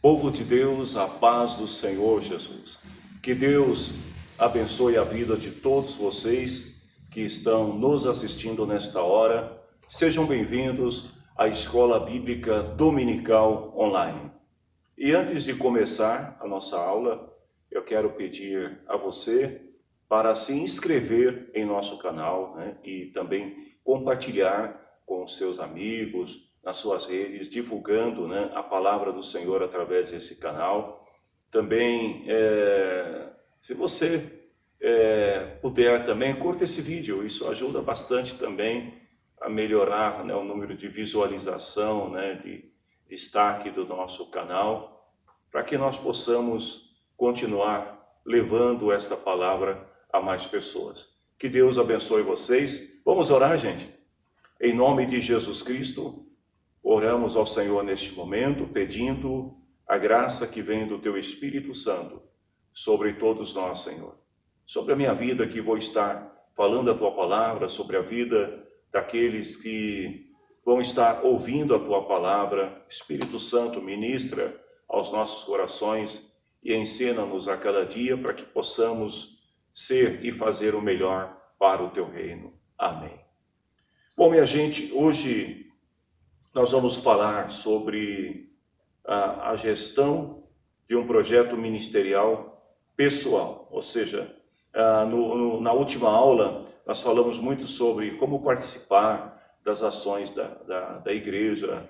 Povo de Deus, a paz do Senhor Jesus. Que Deus abençoe a vida de todos vocês que estão nos assistindo nesta hora. Sejam bem-vindos à Escola Bíblica Dominical Online. E antes de começar a nossa aula, eu quero pedir a você para se inscrever em nosso canal, e também compartilhar com os seus amigos, nas suas redes, divulgando, a palavra do Senhor através desse canal. Também, se você puder também, curta esse vídeo, isso ajuda bastante também a melhorar, o número de visualização, de destaque do nosso canal, para que nós possamos continuar levando esta palavra a mais pessoas. Que Deus abençoe vocês. Vamos orar, gente? Em nome de Jesus Cristo, oramos ao Senhor neste momento, pedindo a graça que vem do Teu Espírito Santo sobre todos nós, Senhor. Sobre a minha vida, que vou estar falando a Tua palavra, sobre a vida daqueles que vão estar ouvindo a Tua palavra. Espírito Santo, ministra aos nossos corações e ensina-nos a cada dia para que possamos ser e fazer o melhor para o Teu reino. Amém. Bom, minha gente, hoje nós vamos falar sobre a gestão de um projeto ministerial pessoal. Ou seja, na última aula nós falamos muito sobre como participar das ações da igreja.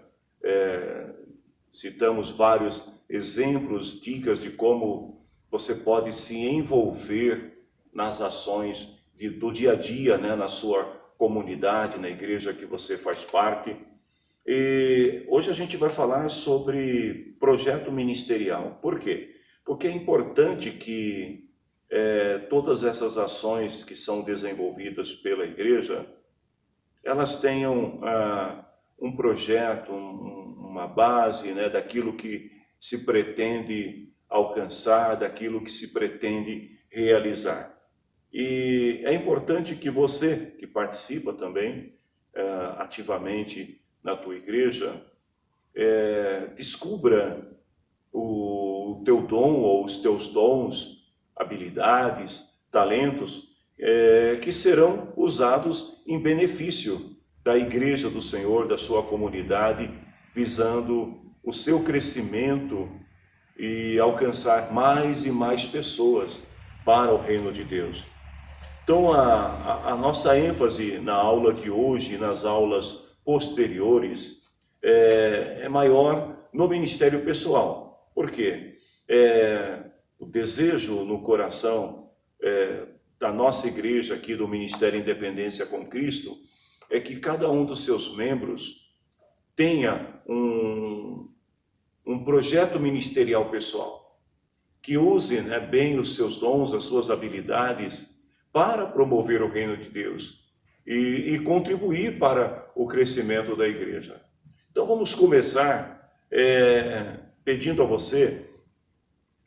Citamos vários exemplos, dicas de como você pode se envolver nas ações do dia a dia, na sua comunidade, na igreja que você faz parte. E hoje a gente vai falar sobre projeto ministerial. Por quê? Porque é importante que todas essas ações que são desenvolvidas pela igreja, elas tenham um projeto, uma base, daquilo que se pretende alcançar, daquilo que se pretende realizar. E é importante que você, que participa também ativamente na tua igreja, descubra o teu dom ou os teus dons, habilidades, talentos, que serão usados em benefício da igreja do Senhor, da sua comunidade, visando o seu crescimento e alcançar mais e mais pessoas para o reino de Deus. Então, a nossa ênfase na aula de hoje e nas aulas posteriores é maior no ministério pessoal. Por quê? O desejo no coração da nossa igreja aqui do Ministério Independência com Cristo é que cada um dos seus membros tenha um projeto ministerial pessoal, que use bem os seus dons, as suas habilidades para promover o reino de Deus e contribuir para o crescimento da igreja. Então vamos começar pedindo a você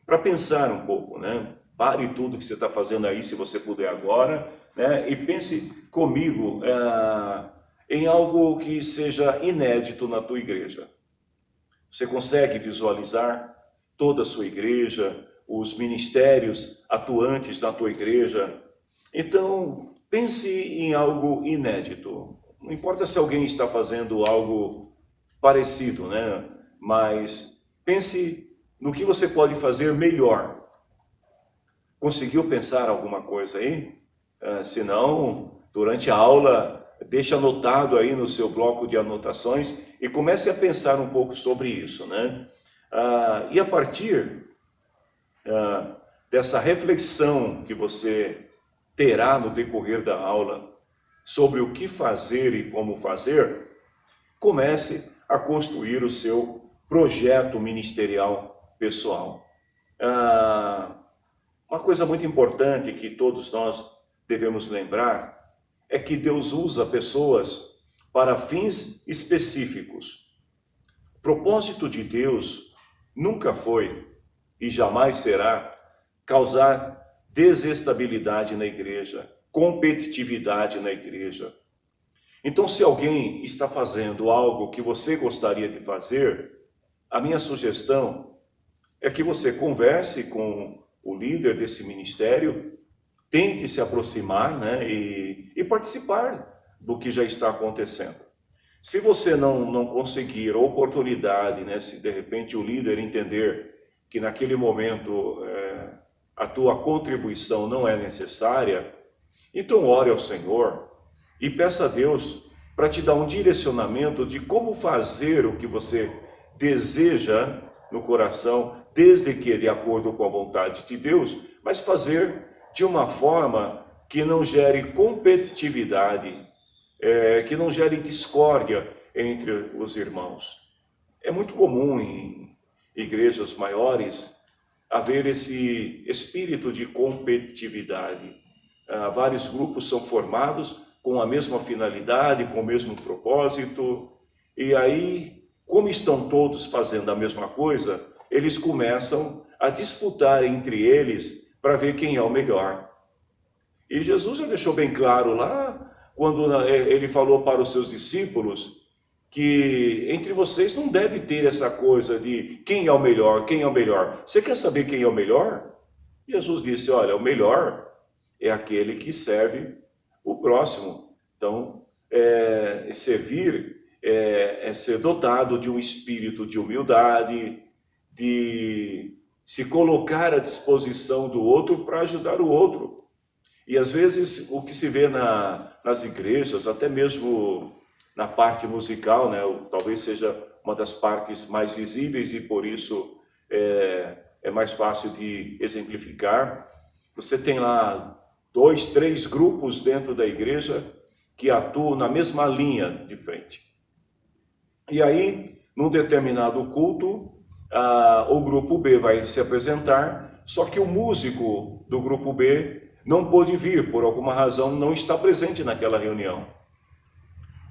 para pensar um pouco, Pare tudo que você está fazendo aí, se você puder agora, e pense comigo em algo que seja inédito na tua igreja. Você consegue visualizar toda a sua igreja, os ministérios atuantes na tua igreja? Então, pense em algo inédito. Não importa se alguém está fazendo algo parecido, mas pense no que você pode fazer melhor. Conseguiu pensar alguma coisa aí? Se não, durante a aula, deixa anotado aí no seu bloco de anotações e comece a pensar um pouco sobre isso, E a partir dessa reflexão que você terá no decorrer da aula sobre o que fazer e como fazer, comece a construir o seu projeto ministerial pessoal. Uma coisa muito importante que todos nós devemos lembrar é que Deus usa pessoas para fins específicos. O propósito de Deus nunca foi e jamais será causar desestabilidade na igreja, competitividade na igreja. Então, se alguém está fazendo algo que você gostaria de fazer, a minha sugestão é que você converse com o líder desse ministério, tente se aproximar, né, e participar do que já está acontecendo. Se você não conseguir a oportunidade, né, se de repente o líder entender que naquele momento a tua contribuição não é necessária, então ore ao Senhor e peça a Deus para te dar um direcionamento de como fazer o que você deseja no coração, desde que de acordo com a vontade de Deus, mas fazer de uma forma que não gere competitividade, que não gere discórdia entre os irmãos. É muito comum em igrejas maiores haver esse espírito de competitividade. Vários grupos são formados com a mesma finalidade, com o mesmo propósito, e aí, como estão todos fazendo a mesma coisa, eles começam a disputar entre eles para ver quem é o melhor. E Jesus já deixou bem claro lá, quando ele falou para os seus discípulos, que entre vocês não deve ter essa coisa de quem é o melhor, quem é o melhor. Você quer saber quem é o melhor? Jesus disse, olha, o melhor é aquele que serve o próximo. Então, servir é ser dotado de um espírito de humildade, de se colocar à disposição do outro para ajudar o outro. E às vezes o que se vê nas igrejas, até mesmo na parte musical, né, talvez seja uma das partes mais visíveis e por isso é mais fácil de exemplificar. Você tem lá 2, 3 grupos dentro da igreja que atuam na mesma linha de frente. E aí, num determinado culto, o grupo B vai se apresentar, só que o músico do grupo B não pôde vir, por alguma razão não está presente naquela reunião.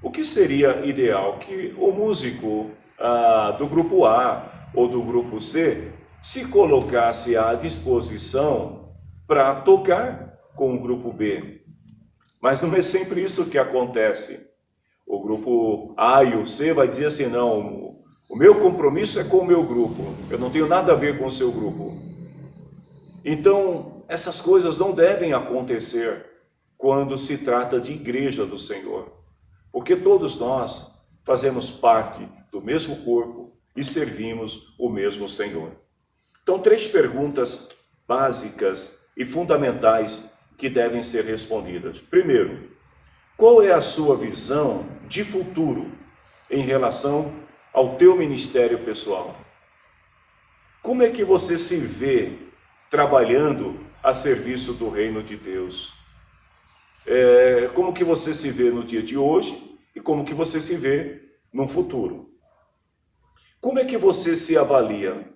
O que seria ideal? Que o músico do grupo A ou do grupo C se colocasse à disposição para tocar com o grupo B. Mas não é sempre isso que acontece. O grupo A e o C vai dizer assim, não, o meu compromisso é com o meu grupo, eu não tenho nada a ver com o seu grupo. Então, essas coisas não devem acontecer quando se trata de igreja do Senhor, porque todos nós fazemos parte do mesmo corpo e servimos o mesmo Senhor. Então, 3 perguntas básicas e fundamentais que devem ser respondidas. Primeiro, qual é a sua visão de futuro em relação ao teu ministério pessoal? Como é que você se vê trabalhando a serviço do reino de Deus? Como que você se vê no dia de hoje e como que você se vê no futuro? Como é que você se avalia?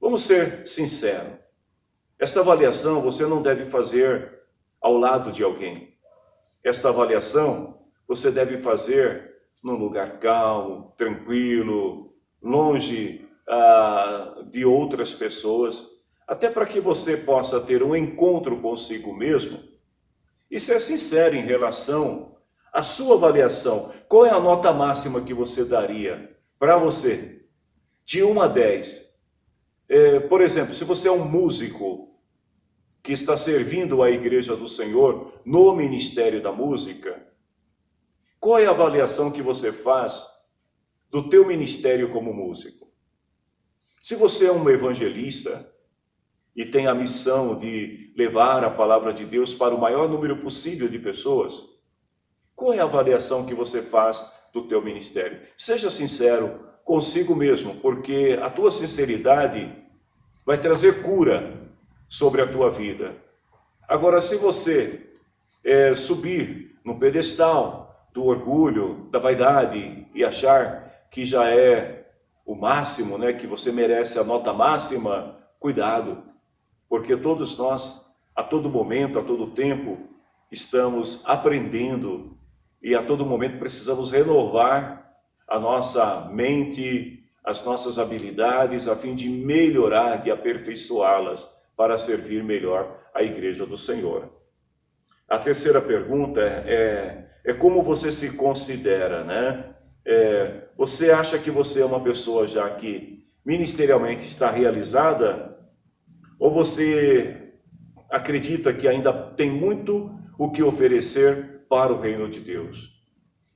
Vamos ser sinceros. Esta avaliação você não deve fazer ao lado de alguém. Esta avaliação você deve fazer num lugar calmo, tranquilo, longe de outras pessoas, até para que você possa ter um encontro consigo mesmo e ser sincero em relação à sua avaliação. Qual é a nota máxima que você daria para você? De 1 a 10. Por exemplo, se você é um músico que está servindo a igreja do Senhor no ministério da música, qual é a avaliação que você faz do teu ministério como músico? Se você é um evangelista e tem a missão de levar a palavra de Deus para o maior número possível de pessoas, qual é a avaliação que você faz do teu ministério? Seja sincero consigo mesmo, porque a tua sinceridade vai trazer cura sobre a tua vida. Agora, se você subir no pedestal do orgulho, da vaidade e achar que já é o máximo, né, que você merece a nota máxima, cuidado, porque todos nós, a todo momento, a todo tempo, estamos aprendendo e a todo momento precisamos renovar a nossa mente, as nossas habilidades, a fim de melhorar, de aperfeiçoá-las para servir melhor a igreja do Senhor. A terceira pergunta é como você se considera, né? Você acha que você é uma pessoa já que ministerialmente está realizada? Ou você acredita que ainda tem muito o que oferecer para o reino de Deus?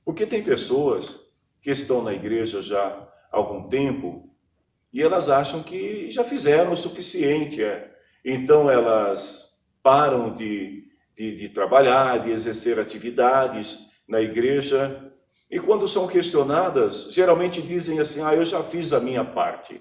Porque tem pessoas que estão na igreja já há algum tempo e elas acham que já fizeram o suficiente. Então elas param de trabalhar, de exercer atividades na igreja, e quando são questionadas, geralmente dizem assim: eu já fiz a minha parte.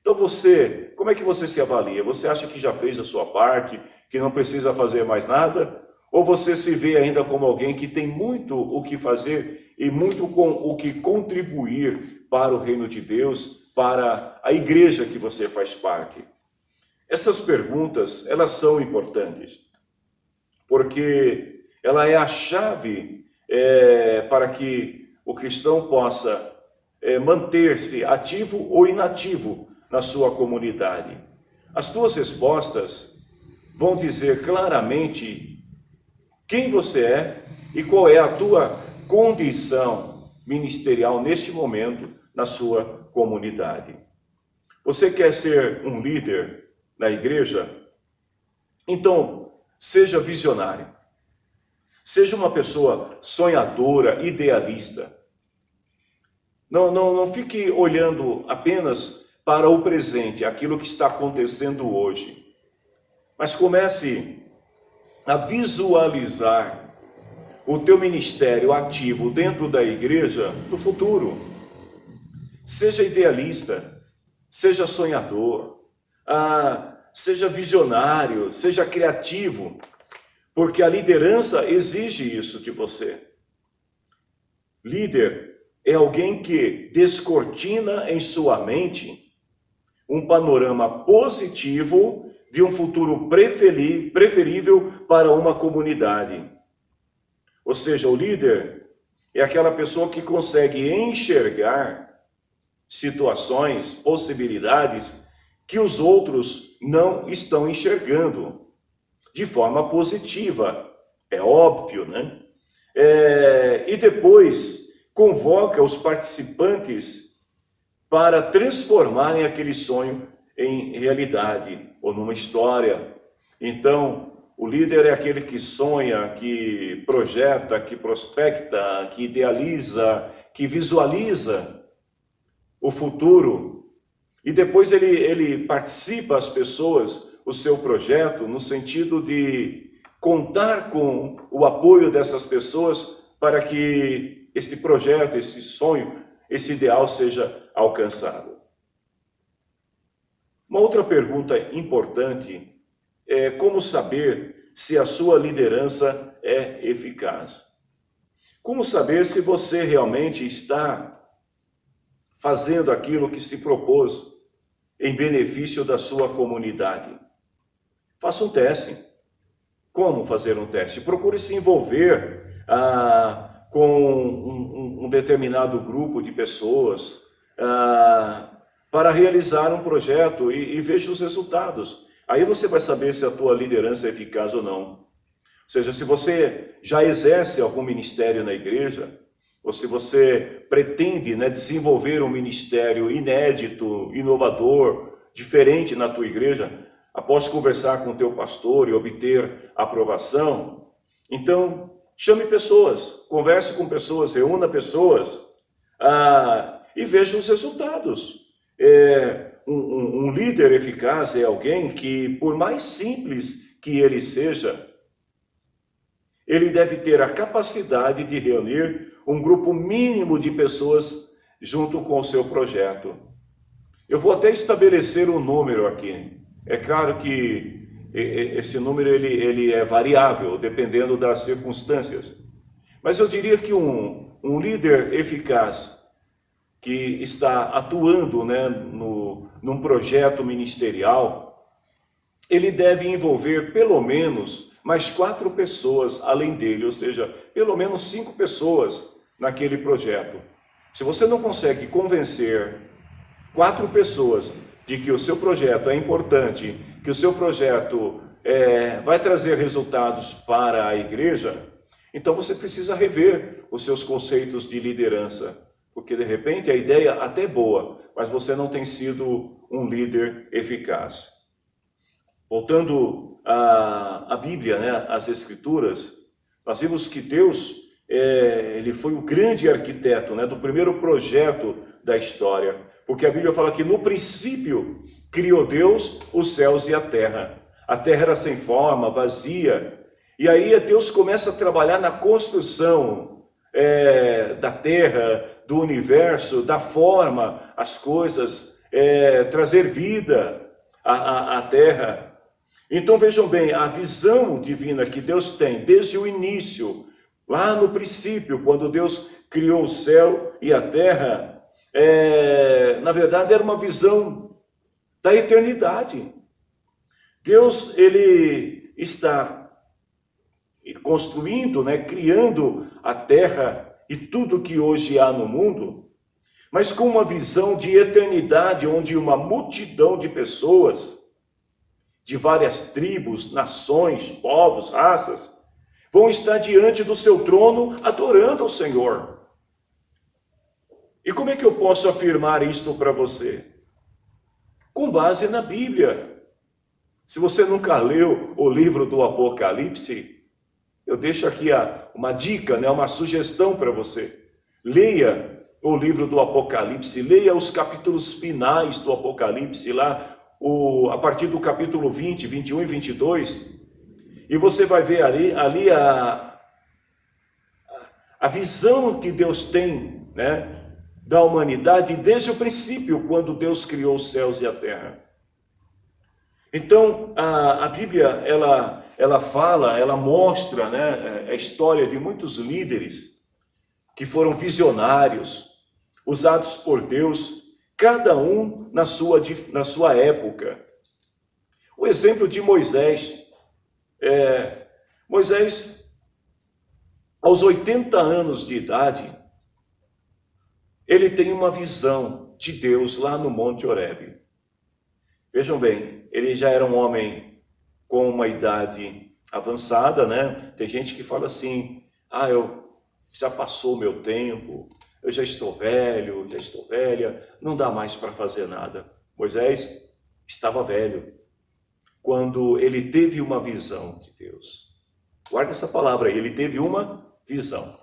Então você, como é que você se avalia? Você acha que já fez a sua parte, que não precisa fazer mais nada? Ou você se vê ainda como alguém que tem muito o que fazer e muito com o que contribuir para o reino de Deus, para a igreja que você faz parte? Essas perguntas, elas são importantes, porque ela é a chave para que o cristão possa manter-se ativo ou inativo na sua comunidade. As tuas respostas vão dizer claramente quem você é e qual é a tua condição ministerial neste momento na sua comunidade. Você quer ser um líder na igreja? Então, seja visionário. Seja uma pessoa sonhadora, idealista. Não fique olhando apenas para o presente, aquilo que está acontecendo hoje. Mas comece a visualizar o teu ministério ativo dentro da igreja no futuro. Seja idealista, seja sonhador, seja visionário, seja criativo, porque a liderança exige isso de você. Líder é alguém que descortina em sua mente um panorama positivo de um futuro preferível para uma comunidade. Ou seja, o líder é aquela pessoa que consegue enxergar situações, possibilidades que os outros não estão enxergando de forma positiva, é óbvio, né? E depois convoca os participantes para transformarem aquele sonho em realidade ou numa história. Então, o líder é aquele que sonha, que projeta, que prospecta, que idealiza, que visualiza o futuro. E depois ele participa as pessoas, o seu projeto, no sentido de contar com o apoio dessas pessoas para que este projeto, esse sonho, esse ideal seja alcançado. Uma outra pergunta importante é como saber se a sua liderança é eficaz. Como saber se você realmente está fazendo aquilo que se propôs em benefício da sua comunidade? Faça um teste. Como fazer um teste? Procure se envolver com um determinado grupo de pessoas para realizar um projeto e veja os resultados. Aí você vai saber se a tua liderança é eficaz ou não. Ou seja, se você já exerce algum ministério na igreja, ou se você pretende, desenvolver um ministério inédito, inovador, diferente na tua igreja, após conversar com o teu pastor e obter aprovação, então chame pessoas, converse com pessoas, reúna pessoas e veja os resultados. Um líder eficaz é alguém que, por mais simples que ele seja, ele deve ter a capacidade de reunir um grupo mínimo de pessoas junto com o seu projeto. Eu vou até estabelecer um número aqui. É claro que esse número ele é variável, dependendo das circunstâncias. Mas eu diria que um líder eficaz que está atuando num projeto ministerial, ele deve envolver pelo menos mais 4 pessoas além dele, ou seja, pelo menos 5 pessoas naquele projeto. Se você não consegue convencer 4 pessoas de que o seu projeto é importante, que o seu projeto vai trazer resultados para a igreja, então você precisa rever os seus conceitos de liderança. porque de repente a ideia até é boa, mas você não tem sido um líder eficaz. Voltando à Bíblia, né, às Escrituras, nós vimos que Deus, ele foi o grande arquiteto, né, do primeiro projeto da história, porque a Bíblia fala que no princípio criou Deus os céus e a terra. A terra era sem forma, vazia, e aí Deus começa a trabalhar na construção da terra, do universo, da forma, as coisas, trazer vida à terra. Então vejam bem, a visão divina que Deus tem desde o início, lá no princípio, quando Deus criou o céu e a terra, na verdade era uma visão da eternidade. Deus, ele está construindo, né, criando a terra e tudo que hoje há no mundo, mas com uma visão de eternidade, onde uma multidão de pessoas, de várias tribos, nações, povos, raças, vão estar diante do seu trono adorando ao Senhor. E como é que eu posso afirmar isto para você? Com base na Bíblia. Se você nunca leu o livro do Apocalipse, eu deixo aqui uma dica, né, uma sugestão para você. Leia o livro do Apocalipse, leia os capítulos finais do Apocalipse, lá a partir do capítulo 20, 21 e 22, e você vai ver ali a visão que Deus tem, né, da humanidade desde o princípio, quando Deus criou os céus e a terra. Então, a Bíblia, ela fala, ela mostra, né, a história de muitos líderes que foram visionários, usados por Deus, cada um na sua época. O exemplo de Moisés. Moisés, aos 80 anos de idade, ele tem uma visão de Deus lá no Monte Horebe. Vejam bem, ele já era um homem com uma idade avançada, né? Tem gente que fala assim, já passou o meu tempo, eu já estou velho, já estou velha, não dá mais para fazer nada. Moisés estava velho quando ele teve uma visão de Deus. Guarda essa palavra aí, ele teve uma visão.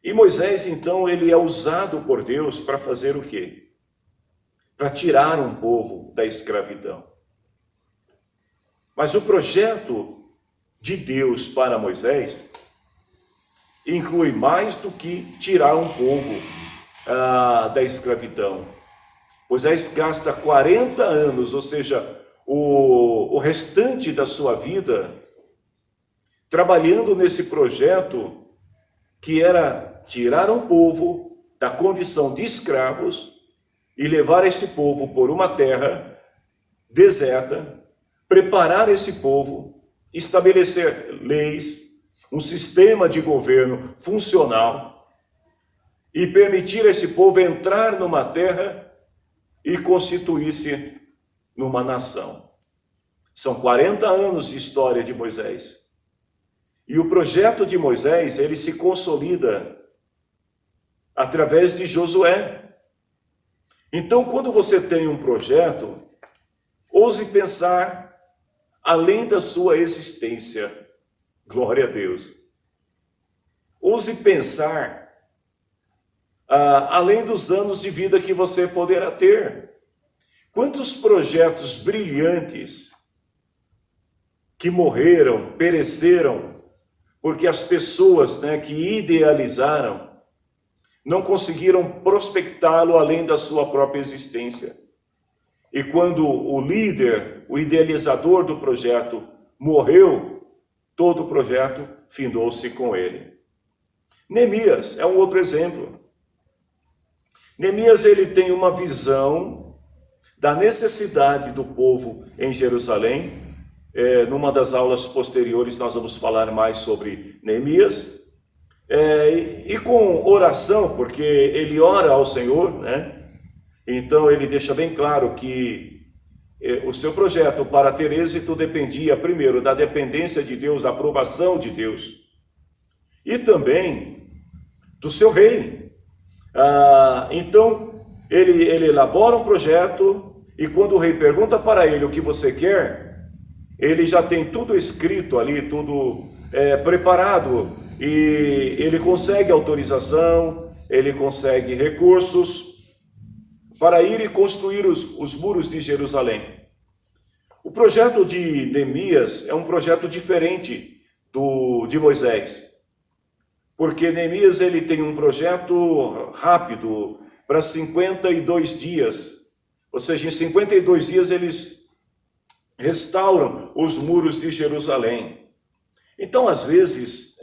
E Moisés, então, ele é usado por Deus para fazer o quê? Para tirar um povo da escravidão. Mas o projeto de Deus para Moisés inclui mais do que tirar um povo da escravidão. Moisés gasta 40 anos, ou seja, o restante da sua vida, trabalhando nesse projeto que era tirar um povo da condição de escravos e levar esse povo por uma terra deserta, preparar esse povo, estabelecer leis, um sistema de governo funcional e permitir esse povo entrar numa terra e constituir-se numa nação. São 40 anos de história de Moisés. E o projeto de Moisés, ele se consolida através de Josué. Então, quando você tem um projeto, ouse pensar além da sua existência. Glória a Deus. Ouse pensar além dos anos de vida que você poderá ter. Quantos projetos brilhantes que morreram, pereceram, porque as pessoas, né, que idealizaram não conseguiram prospectá-lo além da sua própria existência. E quando o líder, o idealizador do projeto morreu, todo o projeto findou-se com ele. Neemias é um outro exemplo. Neemias, ele tem uma visão da necessidade do povo em Jerusalém. Numa das aulas posteriores nós vamos falar mais sobre Neemias. E com oração, porque ele ora ao Senhor, né? Então ele deixa bem claro que o seu projeto para ter êxito dependia primeiro da dependência de Deus, da aprovação de Deus, e também do seu rei. Então, ele elabora um projeto e quando o rei pergunta para ele o que você quer, ele já tem tudo escrito ali, tudo preparado, e ele consegue autorização, ele consegue recursos para ir e construir os muros de Jerusalém. O projeto de Neemias é um projeto diferente de Moisés, porque Neemias ele tem um projeto rápido para 52 dias, ou seja, em 52 dias eles restauram os muros de Jerusalém. Então, às vezes,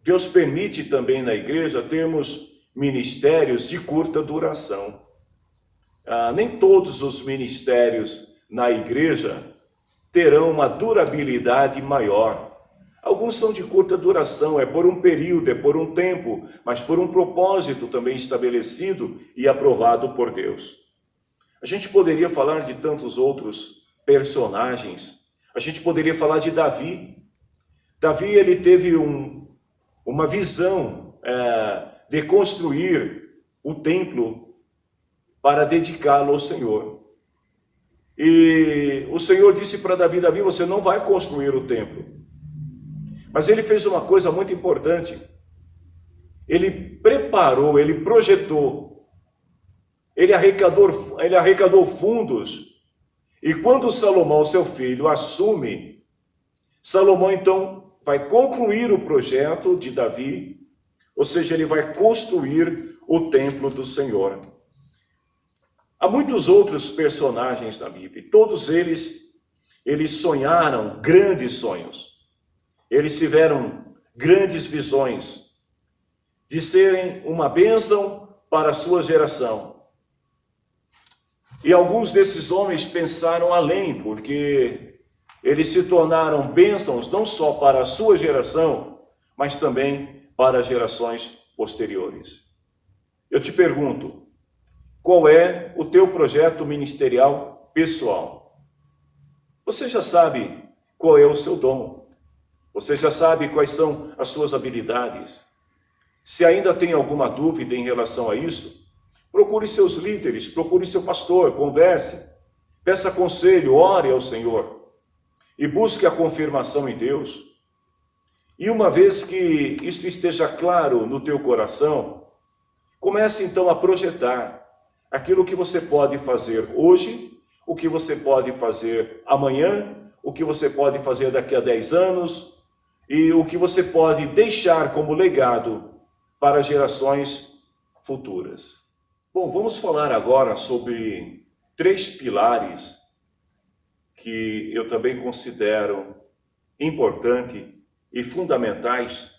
Deus permite também na igreja termos ministérios de curta duração. Nem todos os ministérios na igreja terão uma durabilidade maior. Alguns são de curta duração, é por um período, é por um tempo, mas por um propósito também estabelecido e aprovado por Deus. A gente poderia falar de tantos outros personagens. A gente poderia falar de Davi. Davi, ele teve uma visão de construir o templo para dedicá-lo ao Senhor. E o Senhor disse para Davi, Davi, você não vai construir o templo. Mas ele fez uma coisa muito importante. Ele preparou, ele projetou, ele arrecadou fundos. E quando Salomão, seu filho, assume, Salomão então vai concluir o projeto de Davi, ou seja, ele vai construir o templo do Senhor. Há muitos outros personagens da Bíblia, e todos eles sonharam grandes sonhos. Eles tiveram grandes visões de serem uma bênção para a sua geração. E alguns desses homens pensaram além, porque eles se tornaram bênçãos não só para a sua geração, mas também para gerações posteriores. Eu te pergunto, qual é o teu projeto ministerial pessoal? Você já sabe qual é o seu dom. Você já sabe quais são as suas habilidades. Se ainda tem alguma dúvida em relação a isso, procure seus líderes, procure seu pastor, converse, peça conselho, ore ao Senhor e busque a confirmação em Deus. E uma vez que isso esteja claro no teu coração, comece então a projetar aquilo que você pode fazer hoje, o que você pode fazer amanhã, o que você pode fazer daqui a 10 anos e o que você pode deixar como legado para gerações futuras. Bom, vamos falar agora sobre 3 pilares que eu também considero importantes e fundamentais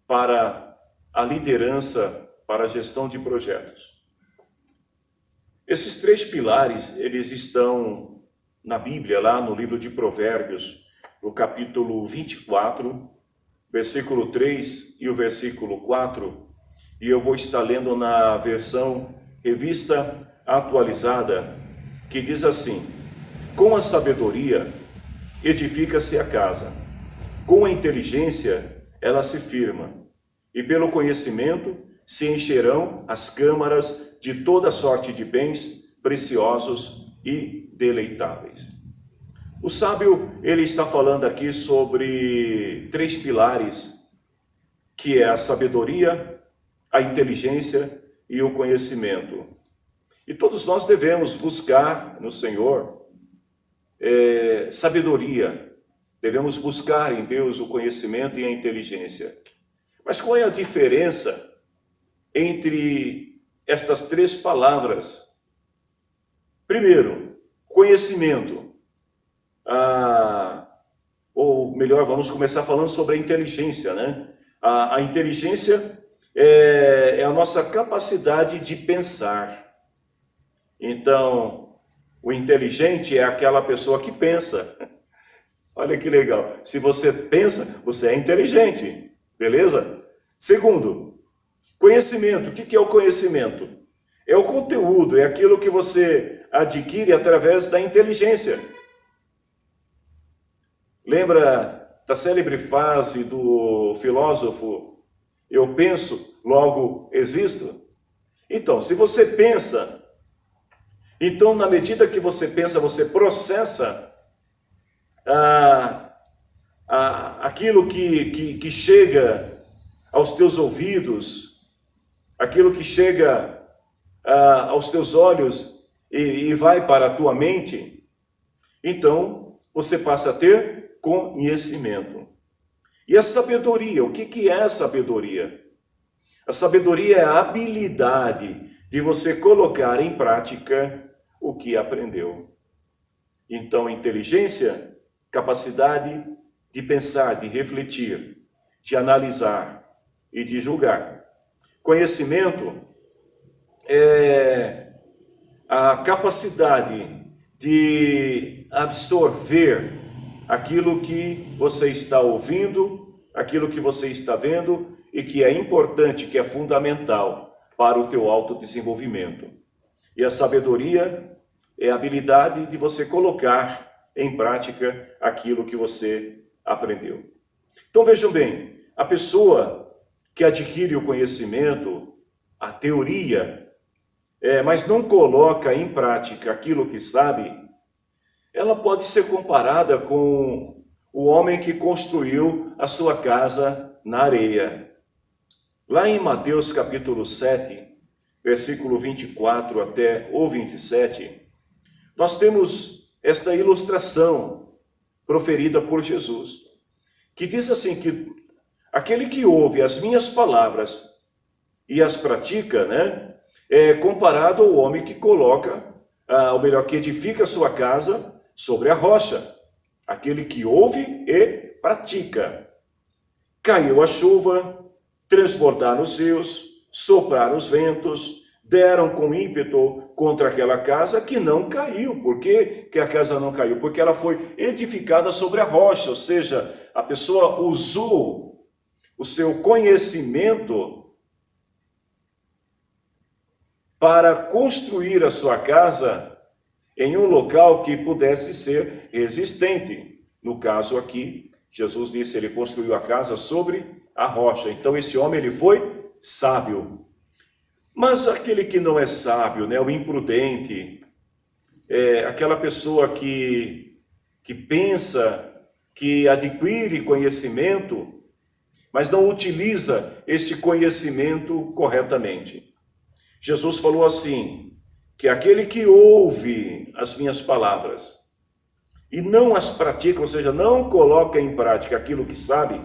para a liderança, para a gestão de projetos. Esses 3 pilares, eles estão na Bíblia, lá no livro de Provérbios, no capítulo 24, versículo 3 e o versículo 4, e eu vou estar lendo na versão Revista Atualizada, que diz assim: com a sabedoria edifica-se a casa, com a inteligência ela se firma, e pelo conhecimento se encherão as câmaras de toda sorte de bens preciosos e deleitáveis. O sábio, ele está falando aqui sobre 3 pilares, que é a sabedoria, a inteligência e o conhecimento. E todos nós devemos buscar no Senhor sabedoria, devemos buscar em Deus o conhecimento e a inteligência. Mas qual é a diferença entre estas 3 palavras? Primeiro, conhecimento. Ou melhor, vamos começar falando sobre a inteligência, né? A inteligência é a nossa capacidade de pensar. Então, o inteligente é aquela pessoa que pensa. Olha que legal. Se você pensa, você é inteligente, beleza? Segundo, conhecimento. O que é o conhecimento? É o conteúdo, é aquilo que você adquire através da inteligência. Lembra da célebre frase do filósofo eu penso, logo existo. Então, se você pensa, então na medida que você pensa, você processa aquilo que chega aos teus ouvidos, aquilo que chega aos teus olhos e vai para a tua mente, então você passa a ter conhecimento. E a sabedoria, o que é a sabedoria? A sabedoria é a habilidade de você colocar em prática o que aprendeu. Então, inteligência, capacidade de pensar, de refletir, de analisar e de julgar. Conhecimento é a capacidade de absorver aquilo que você está ouvindo, aquilo que você está vendo e que é importante, que é fundamental para o teu autodesenvolvimento. E a sabedoria é a habilidade de você colocar em prática aquilo que você aprendeu. Então vejam bem, a pessoa que adquire o conhecimento, a teoria, mas não coloca em prática aquilo que sabe, ela pode ser comparada com o homem que construiu a sua casa na areia. Lá em Mateus capítulo 7, versículo 24 até o 27, nós temos esta ilustração proferida por Jesus, que diz assim que aquele que ouve as minhas palavras e as pratica, é comparado ao homem que coloca, ou melhor, que edifica a sua casa sobre a rocha. Aquele que ouve e pratica. Caiu a chuva, transbordaram os rios, sopraram os ventos, deram com ímpeto contra aquela casa que não caiu. Por que a casa não caiu? Porque ela foi edificada sobre a rocha, ou seja, a pessoa usou o seu conhecimento para construir a sua casa em um local que pudesse ser resistente. No caso aqui, Jesus disse, ele construiu a casa sobre a rocha. Então esse homem ele foi sábio. Mas aquele que não é sábio, o imprudente, aquela pessoa que pensa, que adquire conhecimento, mas não utiliza este conhecimento corretamente. Jesus falou assim, que aquele que ouve as minhas palavras e não as pratica, ou seja, não coloca em prática aquilo que sabe,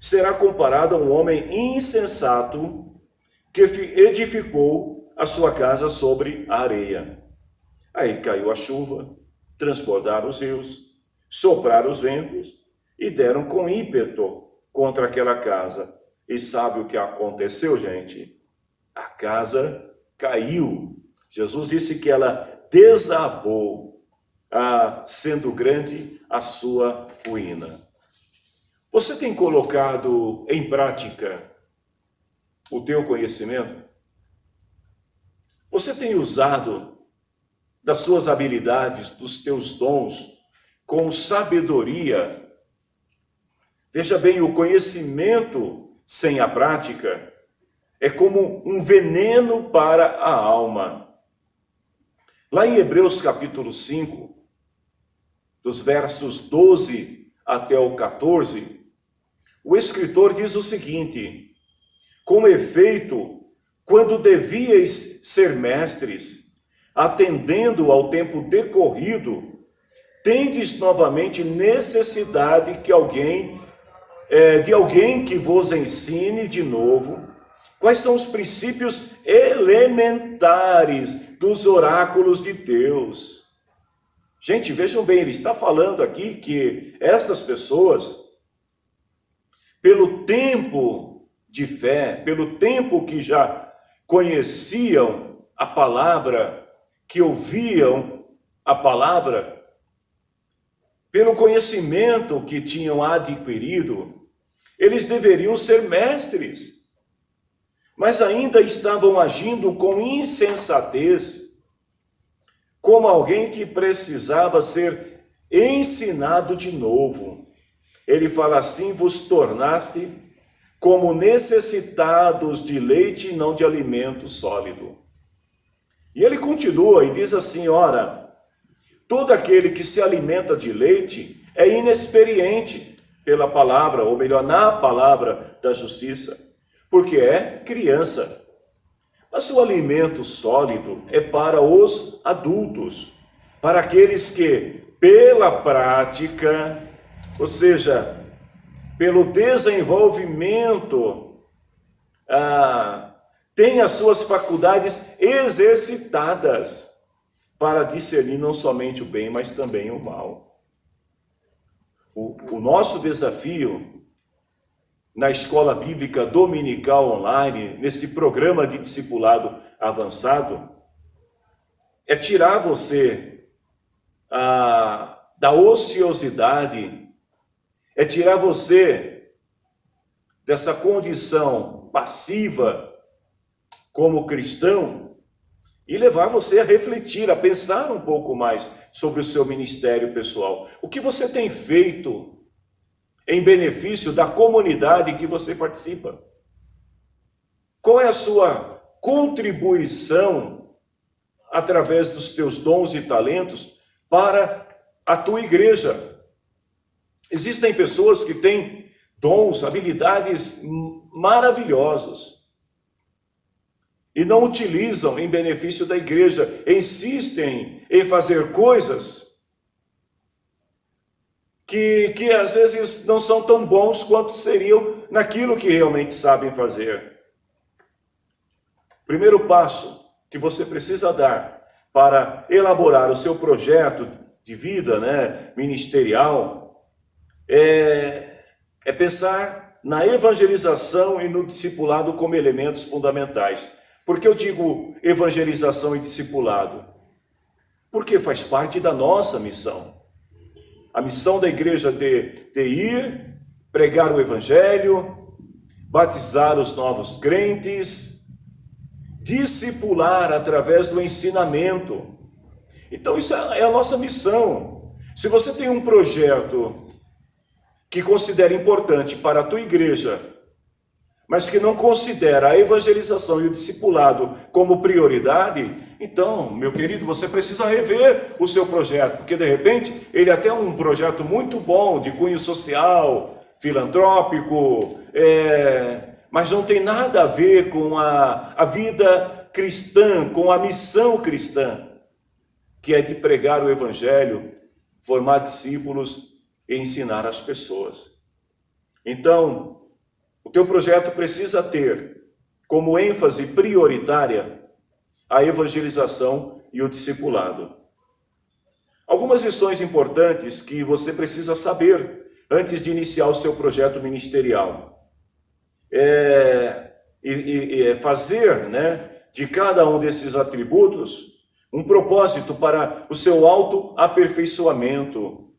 será comparado a um homem insensato que edificou a sua casa sobre a areia. Aí caiu a chuva, transbordaram os rios, sopraram os ventos e deram com ímpeto contra aquela casa. E sabe o que aconteceu, gente? A casa caiu. Jesus disse que ela desabou, sendo grande a sua ruína. Você tem colocado em prática o teu conhecimento? Você tem usado das suas habilidades, dos teus dons, com sabedoria? Veja bem, o conhecimento sem a prática é como um veneno para a alma. Lá em Hebreus capítulo 5, dos versos 12 até o 14, o escritor diz o seguinte: com efeito, quando devíeis ser mestres, atendendo ao tempo decorrido, tendes novamente necessidade de alguém que vos ensine de novo quais são os princípios elementares dos oráculos de Deus. Gente, vejam bem, ele está falando aqui que estas pessoas, pelo tempo de fé, pelo tempo que já conheciam a palavra, que ouviam a palavra, pelo conhecimento que tinham adquirido, eles deveriam ser mestres, mas ainda estavam agindo com insensatez, como alguém que precisava ser ensinado de novo. Ele fala assim: vos tornaste como necessitados de leite e não de alimento sólido. E ele continua e diz assim: ora, todo aquele que se alimenta de leite é inexperiente pela palavra, ou melhor, na palavra da justiça, porque é criança. Mas o alimento sólido é para os adultos, para aqueles que, pela prática, ou seja, pelo desenvolvimento, têm as suas faculdades exercitadas para discernir não somente o bem, mas também o mal. O nosso desafio na escola bíblica dominical online, nesse programa de discipulado avançado, é tirar você da ociosidade, é tirar você dessa condição passiva como cristão e levar você a refletir, a pensar um pouco mais sobre o seu ministério pessoal. O que você tem feito em benefício da comunidade que você participa? Qual é a sua contribuição através dos teus dons e talentos para a tua igreja? Existem pessoas que têm dons, habilidades maravilhosos e não utilizam em benefício da igreja, insistem em fazer coisas que às vezes não são tão bons quanto seriam naquilo que realmente sabem fazer. Primeiro passo que você precisa dar para elaborar o seu projeto de vida, ministerial, é pensar na evangelização e no discipulado como elementos fundamentais. Por que eu digo evangelização e discipulado? Porque faz parte da nossa missão. A missão da igreja de ir, pregar o evangelho, batizar os novos crentes, discipular através do ensinamento. Então isso é a nossa missão. Se você tem um projeto que considera importante para a tua igreja, mas que não considera a evangelização e o discipulado como prioridade, então, meu querido, você precisa rever o seu projeto, porque de repente ele até é um projeto muito bom, de cunho social, filantrópico, mas não tem nada a ver com a vida cristã, com a missão cristã, que é de pregar o evangelho, formar discípulos e ensinar as pessoas. Então, o teu projeto precisa ter como ênfase prioritária a evangelização e o discipulado. Algumas lições importantes que você precisa saber antes de iniciar o seu projeto ministerial. Fazer, de cada um desses atributos um propósito para o seu autoaperfeiçoamento.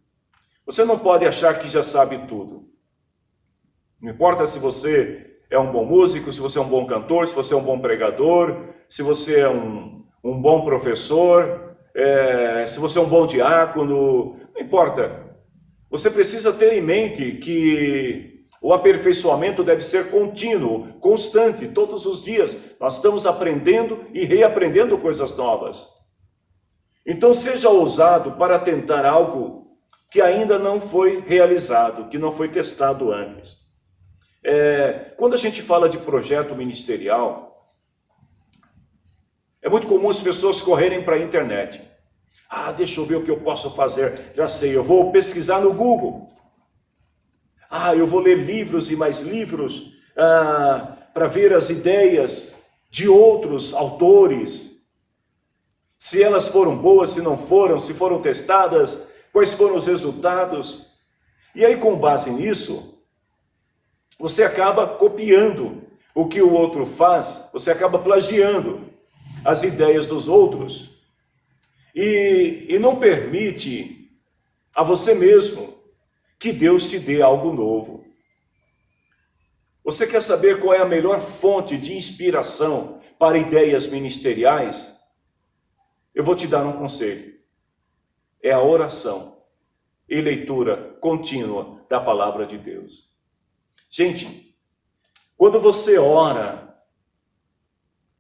Você não pode achar que já sabe tudo. Não importa se você é um bom músico, se você é um bom cantor, se você é um bom pregador, se você é um bom professor, se você é um bom diácono, não importa. Você precisa ter em mente que o aperfeiçoamento deve ser contínuo, constante, todos os dias. Nós estamos aprendendo e reaprendendo coisas novas. Então seja ousado para tentar algo que ainda não foi realizado, que não foi testado antes. Quando a gente fala de projeto ministerial, é muito comum as pessoas correrem para a internet. Deixa eu ver o que eu posso fazer. Já sei, eu vou pesquisar no Google. Eu vou ler livros e mais livros para ver as ideias de outros autores. Se elas foram boas, se não foram, se foram testadas, quais foram os resultados. E aí, com base nisso, você acaba copiando o que o outro faz, você acaba plagiando as ideias dos outros e não permite a você mesmo que Deus te dê algo novo. Você quer saber qual é a melhor fonte de inspiração para ideias ministeriais? Eu vou te dar um conselho. É a oração e leitura contínua da palavra de Deus. Gente, Quando você ora,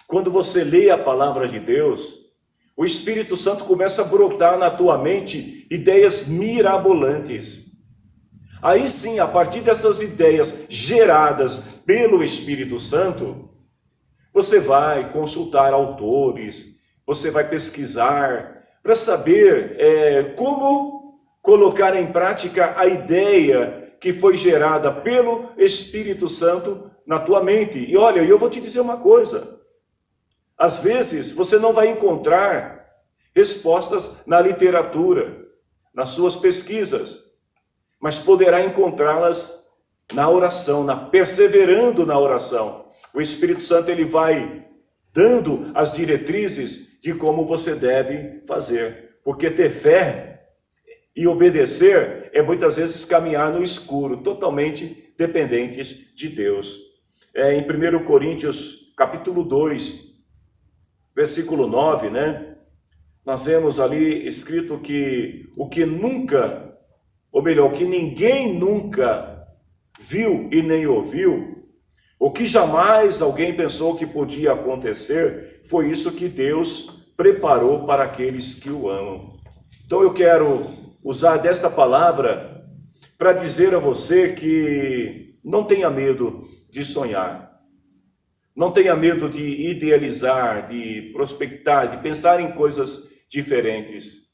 quando você lê a palavra de Deus, o Espírito Santo começa a brotar na tua mente ideias mirabolantes. Aí sim, a partir dessas ideias geradas pelo Espírito Santo, você vai consultar autores, você vai pesquisar para saber como colocar em prática a ideia que foi gerada pelo Espírito Santo na tua mente. E olha, eu vou te dizer uma coisa. Às vezes, você não vai encontrar respostas na literatura, nas suas pesquisas, mas poderá encontrá-las na oração, perseverando na oração. O Espírito Santo ele vai dando as diretrizes de como você deve fazer, porque ter fé e obedecer é muitas vezes caminhar no escuro, totalmente dependentes de Deus. Em 1 Coríntios, capítulo 2, versículo 9, né? Nós vemos ali escrito que o que nunca, ou melhor, o que ninguém nunca viu e nem ouviu, o que jamais alguém pensou que podia acontecer, foi isso que Deus preparou para aqueles que o amam. Então eu quero usar desta palavra para dizer a você que não tenha medo de sonhar. Não tenha medo de idealizar, de prospectar, de pensar em coisas diferentes.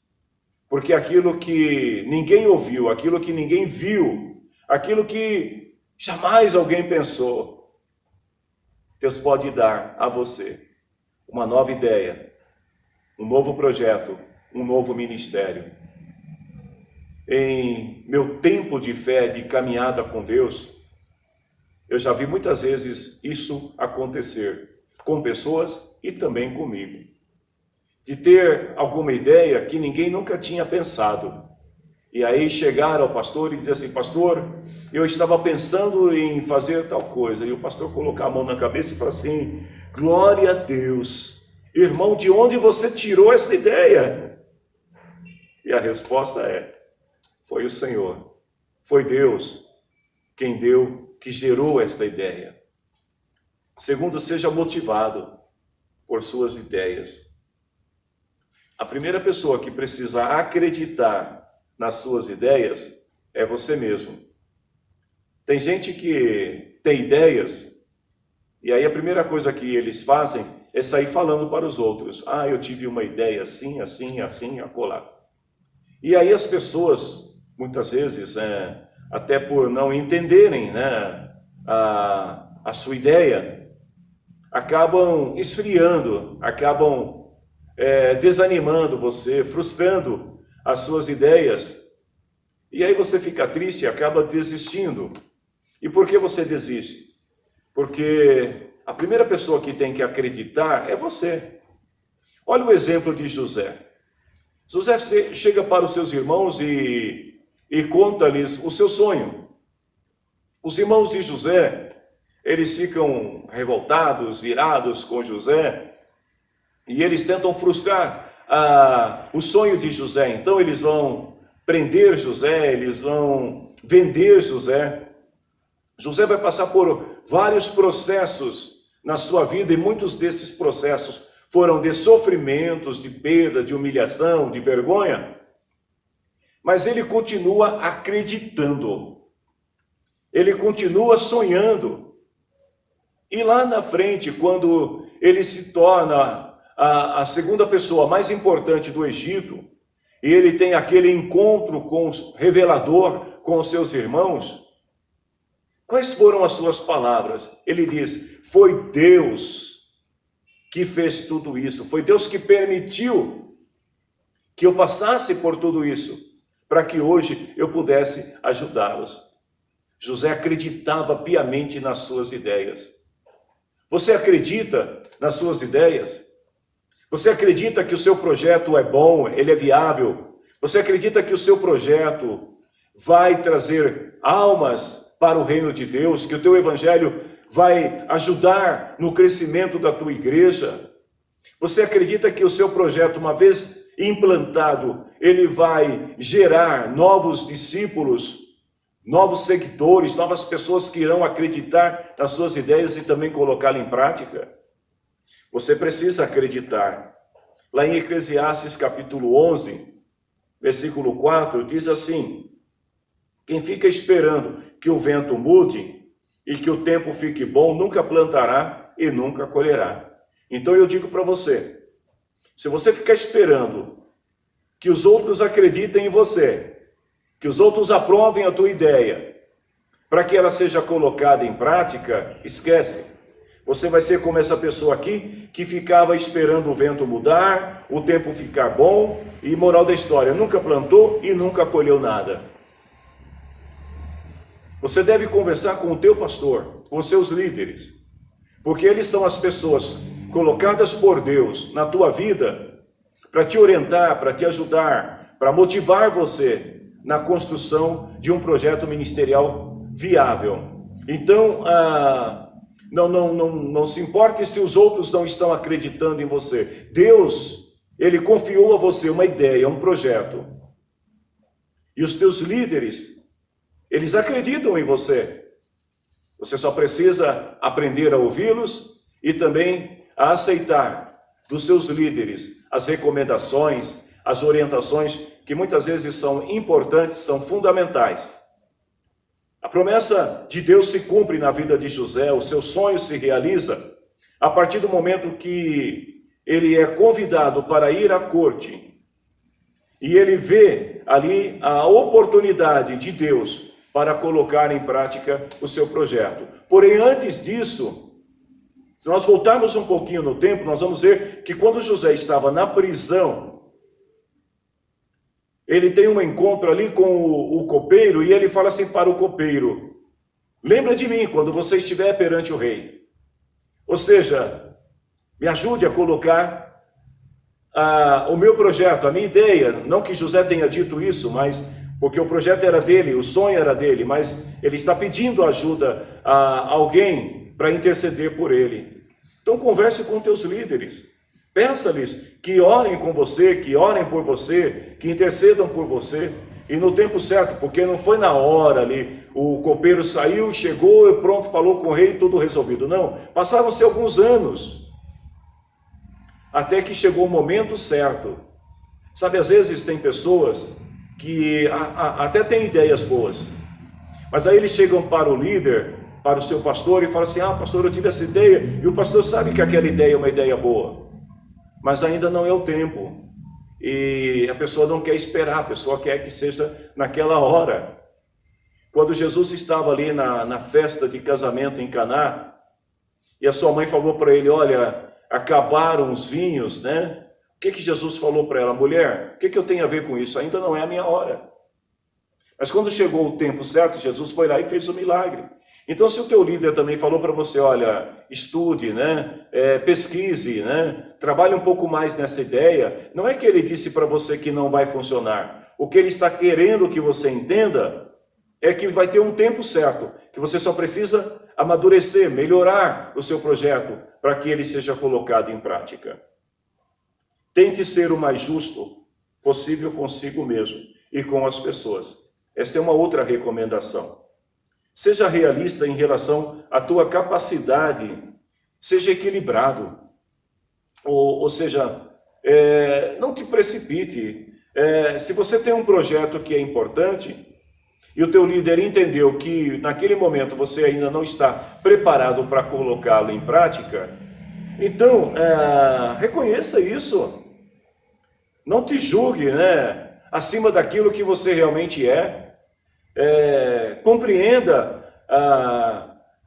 Porque aquilo que ninguém ouviu, aquilo que ninguém viu, aquilo que jamais alguém pensou, Deus pode dar a você uma nova ideia, um novo projeto, um novo ministério. Em meu tempo de fé, de caminhada com Deus, eu já vi muitas vezes isso acontecer com pessoas e também comigo. De ter alguma ideia que ninguém nunca tinha pensado. E aí chegar ao pastor e dizer assim: pastor, eu estava pensando em fazer tal coisa. E o pastor colocar a mão na cabeça e falar assim: glória a Deus. Irmão, de onde você tirou essa ideia? E a resposta é: foi o Senhor. Foi Deus quem deu, que gerou esta ideia. Segundo, seja motivado por suas ideias. A primeira pessoa que precisa acreditar nas suas ideias é você mesmo. Tem gente que tem ideias e aí a primeira coisa que eles fazem é sair falando para os outros. Ah, eu tive uma ideia assim, assim, assim, acolá. E aí as pessoas, muitas vezes, até por não entenderem, né, a sua ideia, acabam esfriando, acabam desanimando você, frustrando as suas ideias. E aí você fica triste e acaba desistindo. E por que você desiste? Porque a primeira pessoa que tem que acreditar é você. Olha o exemplo de José. José chega para os seus irmãos e conta-lhes o seu sonho. Os irmãos de José, eles ficam revoltados, irados com José, e eles tentam frustrar o sonho de José. Então eles vão prender José, eles vão vender José. José vai passar por vários processos na sua vida, e muitos desses processos foram de sofrimentos, de perda, de humilhação, de vergonha. Mas ele continua acreditando. Ele continua sonhando. E lá na frente, quando ele se torna a segunda pessoa mais importante do Egito, e ele tem aquele encontro revelador com os seus irmãos, quais foram as suas palavras? Ele diz: foi Deus que fez tudo isso, foi Deus que permitiu que eu passasse por tudo isso, para que hoje eu pudesse ajudá-los. José acreditava piamente nas suas ideias. Você acredita nas suas ideias? Você acredita que o seu projeto é bom, ele é viável? Você acredita que o seu projeto vai trazer almas para o reino de Deus, que o teu evangelho vai ajudar no crescimento da tua igreja? Você acredita que o seu projeto, uma vez implantado, ele vai gerar novos discípulos novos seguidores, novas pessoas que irão acreditar nas suas ideias e também colocá-las em prática. Você precisa acreditar. Lá em Eclesiastes capítulo 11, versículo 4, diz assim: quem fica esperando que o vento mude e que o tempo fique bom, nunca plantará e nunca colherá. Então eu digo para você, se você ficar esperando que os outros acreditem em você, que os outros aprovem a tua ideia, para que ela seja colocada em prática, esquece. Você vai ser como essa pessoa aqui, que ficava esperando o vento mudar, o tempo ficar bom, e moral da história, nunca plantou e nunca colheu nada. Você deve conversar com o teu pastor, com os seus líderes, porque eles são as pessoas colocadas por Deus na tua vida para te orientar, para te ajudar, para motivar você na construção de um projeto ministerial viável. Então, não se importe se os outros não estão acreditando em você. Deus, Ele confiou a você uma ideia, um projeto. E os teus líderes, eles acreditam em você. Você só precisa aprender a ouvi-los e também a aceitar dos seus líderes as recomendações, as orientações que muitas vezes são importantes, são fundamentais. A promessa de Deus se cumpre na vida de José, o seu sonho se realiza a partir do momento que ele é convidado para ir à corte e ele vê ali a oportunidade de Deus para colocar em prática o seu projeto. Porém, antes disso, se nós voltarmos um pouquinho no tempo, nós vamos ver que quando José estava na prisão, ele tem um encontro ali com o copeiro e ele fala assim para o copeiro: lembra de mim quando você estiver perante o rei. Ou seja, me ajude a colocar o meu projeto, a minha ideia. Não que José tenha dito isso, mas porque o projeto era dele, o sonho era dele, mas ele está pedindo ajuda a alguém para interceder por ele. Então converse com teus líderes. Peça-lhes que orem com você, que orem por você, que intercedam por você, e no tempo certo, porque não foi na hora ali, o copeiro saiu, chegou e pronto, falou com o rei, tudo resolvido. Não, passaram-se alguns anos, até que chegou o momento certo. Sabe, às vezes tem pessoas que até têm ideias boas, mas aí eles chegam para o líder, para o seu pastor, e falam assim: pastor, eu tive essa ideia, e o pastor sabe que aquela ideia é uma ideia boa, mas ainda não é o tempo, e a pessoa não quer esperar, a pessoa quer que seja naquela hora. Quando Jesus estava ali na festa de casamento em Caná, e a sua mãe falou para ele: olha, acabaram os vinhos, né? O que Jesus falou para ela? Mulher, o que eu tenho a ver com isso? Ainda não é a minha hora. Mas quando chegou o tempo certo, Jesus foi lá e fez o milagre. Então, se o teu líder também falou para você: olha, estude, né? Pesquise, né? Trabalhe um pouco mais nessa ideia, não é que ele disse para você que não vai funcionar. O que ele está querendo que você entenda é que vai ter um tempo certo, que você só precisa amadurecer, melhorar o seu projeto para que ele seja colocado em prática. Tente ser o mais justo possível consigo mesmo e com as pessoas. Esta é uma outra recomendação. Seja realista em relação à tua capacidade, seja equilibrado, ou seja, não te precipite. Se você tem um projeto que é importante e o teu líder entendeu que naquele momento você ainda não está preparado para colocá-lo em prática, então reconheça isso. Não te julgue, né, acima daquilo que você realmente é. Compreenda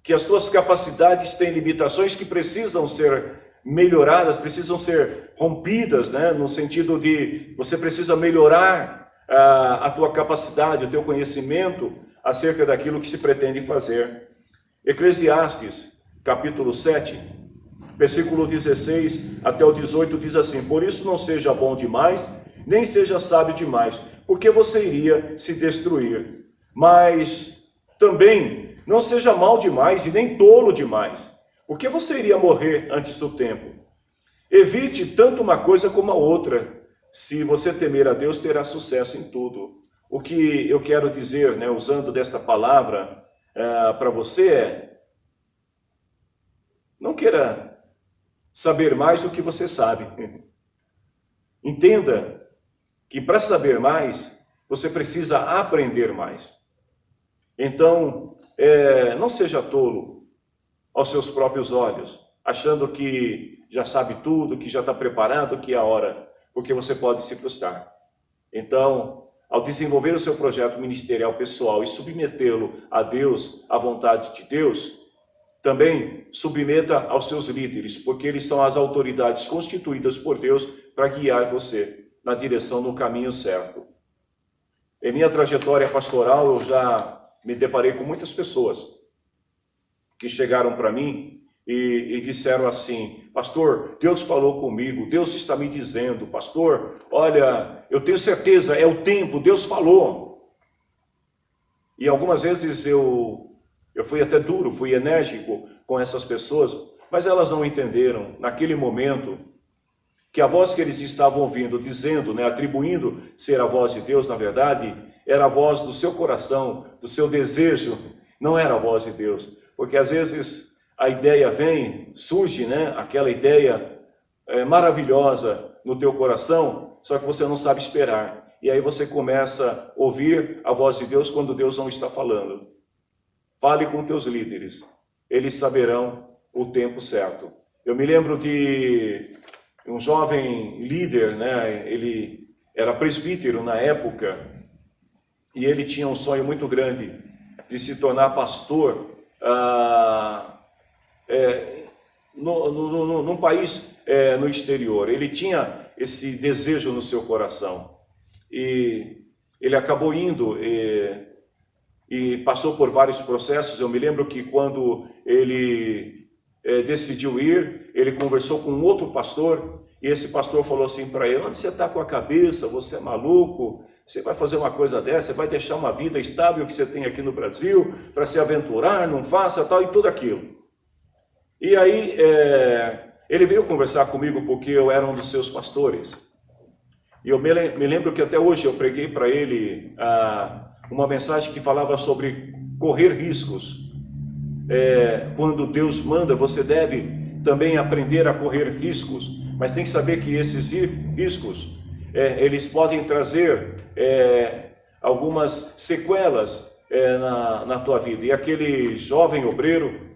que as tuas capacidades têm limitações que precisam ser melhoradas, precisam ser rompidas, né, no sentido de você precisa melhorar a tua capacidade, o teu conhecimento acerca daquilo que se pretende fazer. Eclesiastes, capítulo 7, versículo 16 até o 18 diz assim: por isso não seja bom demais, nem seja sábio demais, porque você iria se destruir. Mas também não seja mau demais e nem tolo demais, porque você iria morrer antes do tempo. Evite tanto uma coisa como a outra. Se você temer a Deus, terá sucesso em tudo. o que eu quero dizer, né, usando desta palavra para você não queira saber mais do que você sabe. Entenda que para saber mais, você precisa aprender mais. Então, não seja tolo aos seus próprios olhos, achando que já sabe tudo, que já está preparado, que é a hora, porque você pode se frustrar. Então, ao desenvolver o seu projeto ministerial pessoal e submetê-lo a Deus, à vontade de Deus, também submeta aos seus líderes, porque eles são as autoridades constituídas por Deus para guiar você na direção, no caminho certo. Em minha trajetória pastoral, eu já me deparei com muitas pessoas que chegaram para mim e disseram assim: pastor, Deus falou comigo, Deus está me dizendo, pastor, olha, eu tenho certeza, é o tempo, Deus falou. E algumas vezes eu fui até duro, fui enérgico com essas pessoas, mas elas não entenderam, naquele momento, que a voz que eles estavam ouvindo, dizendo, né, atribuindo ser a voz de Deus, na verdade, era a voz do seu coração, do seu desejo, não era a voz de Deus. Porque às vezes a ideia vem, surge, né, aquela ideia maravilhosa no teu coração, só que você não sabe esperar. E aí você começa a ouvir a voz de Deus quando Deus não está falando. Fale com teus líderes, eles saberão o tempo certo. Eu me lembro de um jovem líder, né? Ele era presbítero na época, e ele tinha um sonho muito grande de se tornar pastor num país no exterior. Ele tinha esse desejo no seu coração, e ele acabou indo e passou por vários processos. Eu me lembro que quando ele decidiu ir, ele conversou com um outro pastor, e esse pastor falou assim para ele: onde você está com a cabeça? Você é maluco? Você vai fazer uma coisa dessa? Você vai deixar uma vida estável que você tem aqui no Brasil para se aventurar? Não faça tal, e tudo aquilo. E aí ele veio conversar comigo porque eu era um dos seus pastores. E eu me lembro que até hoje eu preguei para ele uma mensagem que falava sobre correr riscos. Quando Deus manda, você deve também aprender a correr riscos, mas tem que saber que esses riscos, eles podem trazer algumas sequelas na tua vida. E aquele jovem obreiro,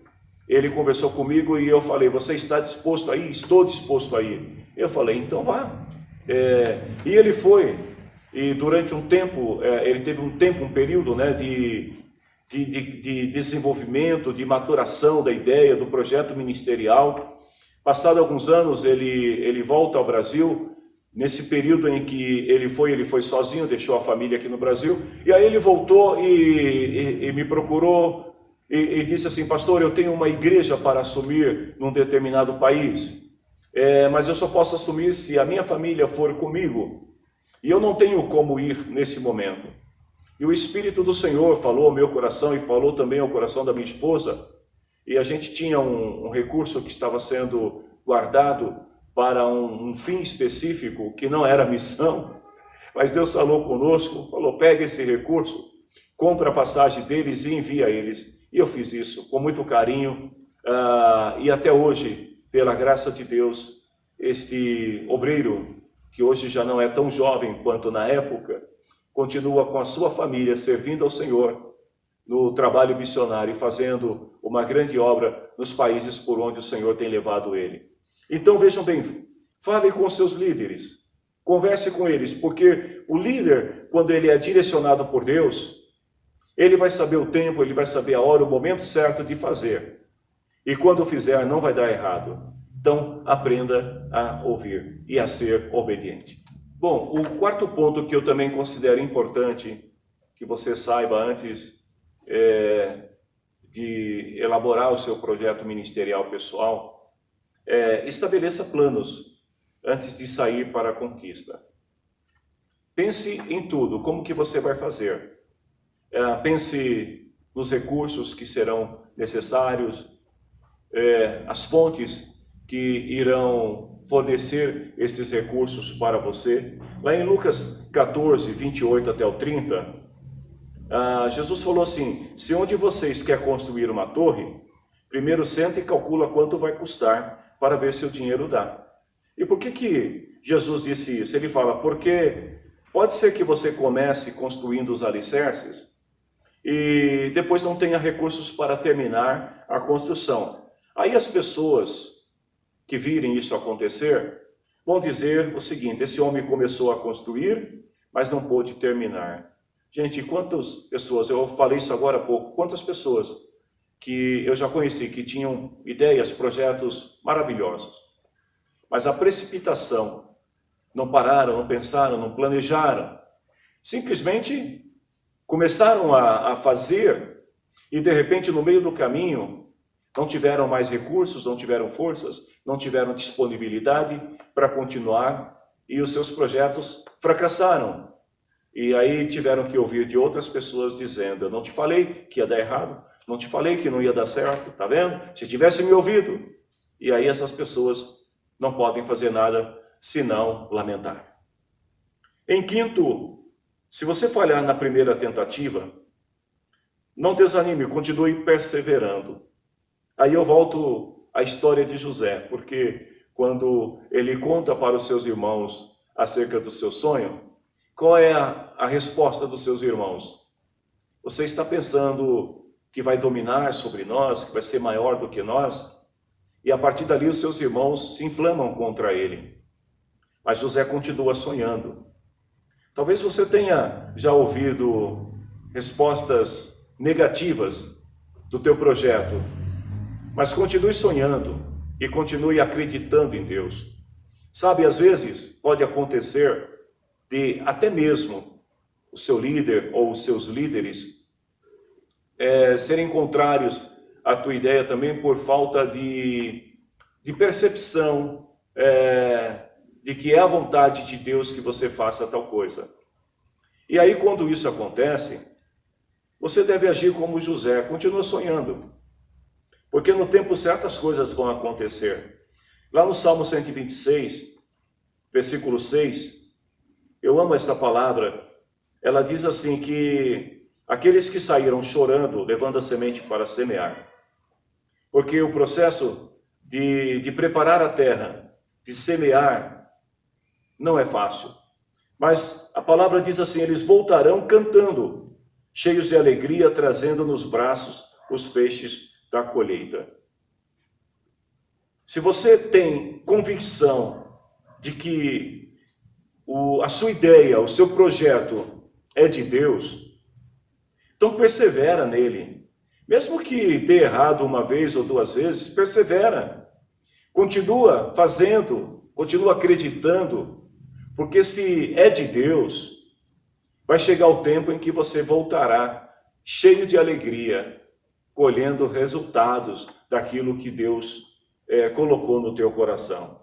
ele conversou comigo e eu falei: você está disposto a ir? Estou disposto a ir. Eu falei: então vá. E ele foi, e durante um tempo, ele teve um período, né, de desenvolvimento, de maturação da ideia, do projeto ministerial. Passado alguns anos, ele volta ao Brasil. Nesse período em que ele foi sozinho, deixou a família aqui no Brasil, e aí ele voltou e me procurou e disse assim: pastor, eu tenho uma igreja para assumir num determinado país, mas eu só posso assumir se a minha família for comigo, e eu não tenho como ir nesse momento. E o Espírito do Senhor falou ao meu coração e falou também ao coração da minha esposa, e a gente tinha um recurso que estava sendo guardado para um fim específico, que não era missão, mas Deus falou conosco, falou: pega esse recurso, compra a passagem deles e envia eles. E eu fiz isso com muito carinho, e até hoje, pela graça de Deus, este obreiro, que hoje já não é tão jovem quanto na época, continua com a sua família servindo ao Senhor no trabalho missionário e fazendo uma grande obra nos países por onde o Senhor tem levado ele. Então vejam bem, fale com seus líderes, converse com eles, porque o líder, quando ele é direcionado por Deus, ele vai saber o tempo, ele vai saber a hora, o momento certo de fazer. E quando fizer, não vai dar errado. Então aprenda a ouvir e a ser obediente. Bom, o quarto ponto que eu também considero importante que você saiba antes de elaborar o seu projeto ministerial pessoal, estabeleça planos antes de sair para a conquista. Pense em tudo, como que você vai fazer. Pense nos recursos que serão necessários, as fontes que irão fornecer estes recursos para você. Lá em Lucas 14, 28 até o 30, Jesus falou assim: se onde vocês querem construir uma torre, primeiro senta e calcula quanto vai custar para ver se o dinheiro dá. E por que Jesus disse isso? Ele fala, porque pode ser que você comece construindo os alicerces e depois não tenha recursos para terminar a construção. Aí as pessoas que virem isso acontecer vão dizer o seguinte: esse homem começou a construir, mas não pôde terminar. Gente, quantas pessoas, eu falei isso agora há pouco, quantas pessoas que eu já conheci que tinham ideias, projetos maravilhosos, mas a precipitação, não pararam, não pensaram, não planejaram, simplesmente começaram a fazer e de repente no meio do caminho não tiveram mais recursos, não tiveram forças, não tiveram disponibilidade para continuar e os seus projetos fracassaram. E aí tiveram que ouvir de outras pessoas dizendo: eu não te falei que ia dar errado, não te falei que não ia dar certo, tá vendo? Se tivesse me ouvido. E aí essas pessoas não podem fazer nada senão lamentar. Em quinto, se você falhar na primeira tentativa, não desanime, continue perseverando. Aí eu volto à história de José, porque quando ele conta para os seus irmãos acerca do seu sonho, qual é a resposta dos seus irmãos? Você está pensando que vai dominar sobre nós, que vai ser maior do que nós? E a partir dali os seus irmãos se inflamam contra ele. Mas José continua sonhando. Talvez você tenha já ouvido respostas negativas do teu projeto, mas continue sonhando e continue acreditando em Deus. Sabe, às vezes pode acontecer de até mesmo o seu líder ou os seus líderes serem contrários à tua ideia também por falta de percepção de que é a vontade de Deus que você faça tal coisa. E aí quando isso acontece, você deve agir como José, continua sonhando, porque no tempo certas coisas vão acontecer. Lá no Salmo 126, versículo 6, eu amo esta palavra, ela diz assim que aqueles que saíram chorando, levando a semente para semear, porque o processo de preparar a terra, de semear, não é fácil. Mas a palavra diz assim, eles voltarão cantando, cheios de alegria, trazendo nos braços os feixes da colheita. Se você tem convicção de que a sua ideia, o seu projeto é de Deus, então persevera nele. Mesmo que dê errado uma vez ou duas vezes, persevera. Continua fazendo, continua acreditando, porque se é de Deus, vai chegar o tempo em que você voltará cheio de alegria, colhendo resultados daquilo que Deus colocou no teu coração.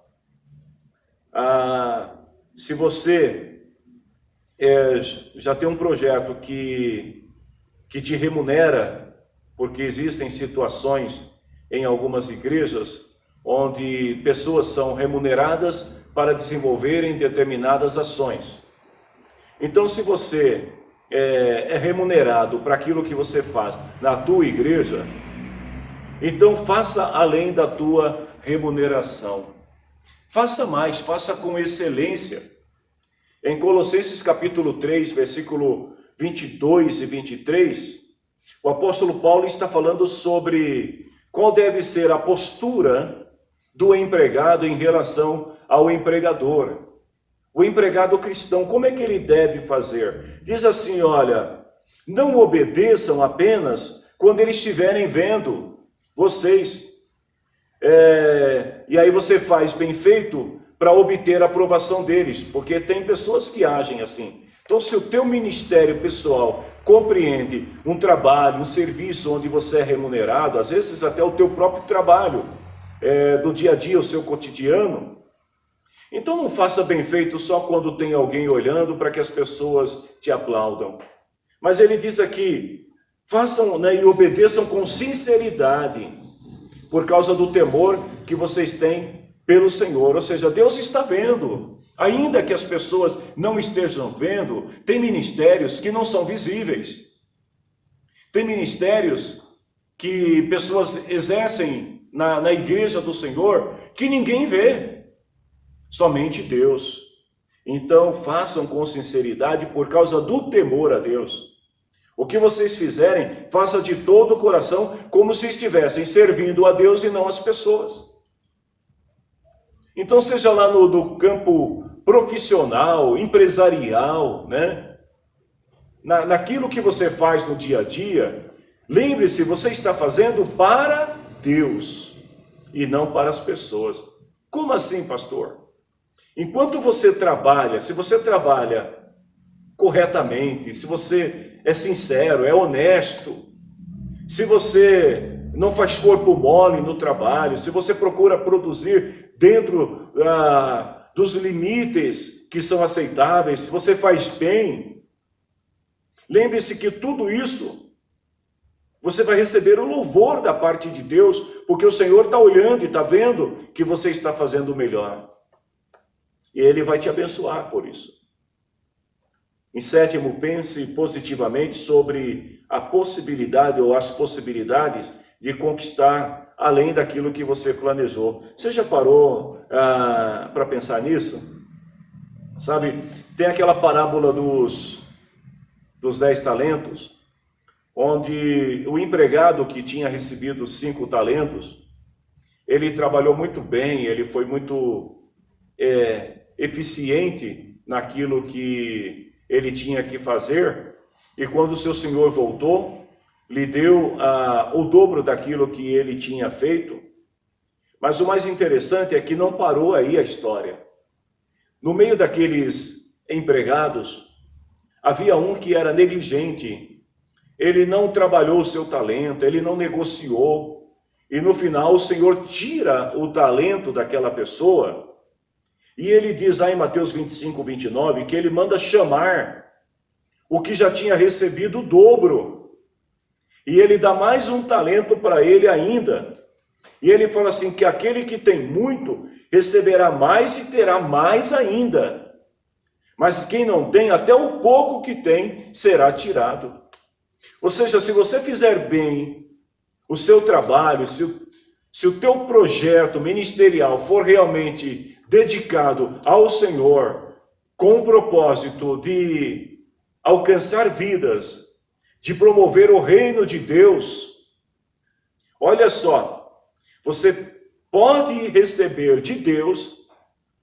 Se você já tem um projeto que te remunera, porque existem situações em algumas igrejas onde pessoas são remuneradas para desenvolverem determinadas ações. Então, se você é remunerado para aquilo que você faz na tua igreja, então faça além da tua remuneração. Faça mais, faça com excelência. Em Colossenses capítulo 3, versículo 22 e 23, o apóstolo Paulo está falando sobre qual deve ser a postura do empregado em relação ao empregador. O empregado cristão, como é que ele deve fazer? Diz assim, olha, não obedeçam apenas quando eles estiverem vendo vocês. E aí você faz bem feito para obter a aprovação deles, porque tem pessoas que agem assim. Então, se o teu ministério pessoal compreende um trabalho, um serviço onde você é remunerado, às vezes até o teu próprio trabalho, do dia a dia, o seu cotidiano, então não faça bem feito só quando tem alguém olhando para que as pessoas te aplaudam. Mas ele diz aqui, façam, e obedeçam com sinceridade, por causa do temor que vocês têm pelo Senhor, ou seja, Deus está vendo. Ainda que as pessoas não estejam vendo, tem ministérios que não são visíveis. Tem ministérios que pessoas exercem na igreja do Senhor que ninguém vê, somente Deus. Então façam com sinceridade por causa do temor a Deus. O que vocês fizerem, faça de todo o coração, como se estivessem servindo a Deus e não as pessoas. Então seja lá no campo profissional, empresarial, né? Naquilo que você faz no dia a dia, lembre-se, você está fazendo para Deus e não para as pessoas. Como assim, pastor? Enquanto você trabalha, se você trabalha corretamente, se você é sincero, é honesto, se você não faz corpo mole no trabalho, se você procura produzir dentro dos limites que são aceitáveis, se você faz bem, lembre-se que tudo isso você vai receber o louvor da parte de Deus, porque o Senhor está olhando e está vendo que você está fazendo o melhor. E Ele vai te abençoar por isso. Em sétimo, pense positivamente sobre a possibilidade ou as possibilidades de conquistar além daquilo que você planejou. Você já parou para pensar nisso? Sabe, tem aquela parábola dos 10 talentos, onde o empregado que tinha recebido 5 talentos, ele trabalhou muito bem, ele foi muito eficiente naquilo que ele tinha que fazer, e quando o seu senhor voltou, lhe deu o dobro daquilo que ele tinha feito. Mas o mais interessante é que não parou aí a história. No meio daqueles empregados, havia um que era negligente, ele não trabalhou o seu talento, ele não negociou, e no final o Senhor tira o talento daquela pessoa. E ele diz lá em Mateus 25, 29, que ele manda chamar o que já tinha recebido o dobro. E ele dá mais um talento para ele ainda. E ele fala assim, que aquele que tem muito, receberá mais e terá mais ainda. Mas quem não tem, até o pouco que tem, será tirado. Ou seja, se você fizer bem o seu trabalho, se o teu projeto ministerial for realmente dedicado ao Senhor, com o propósito de alcançar vidas, de promover o reino de Deus, olha só, você pode receber de Deus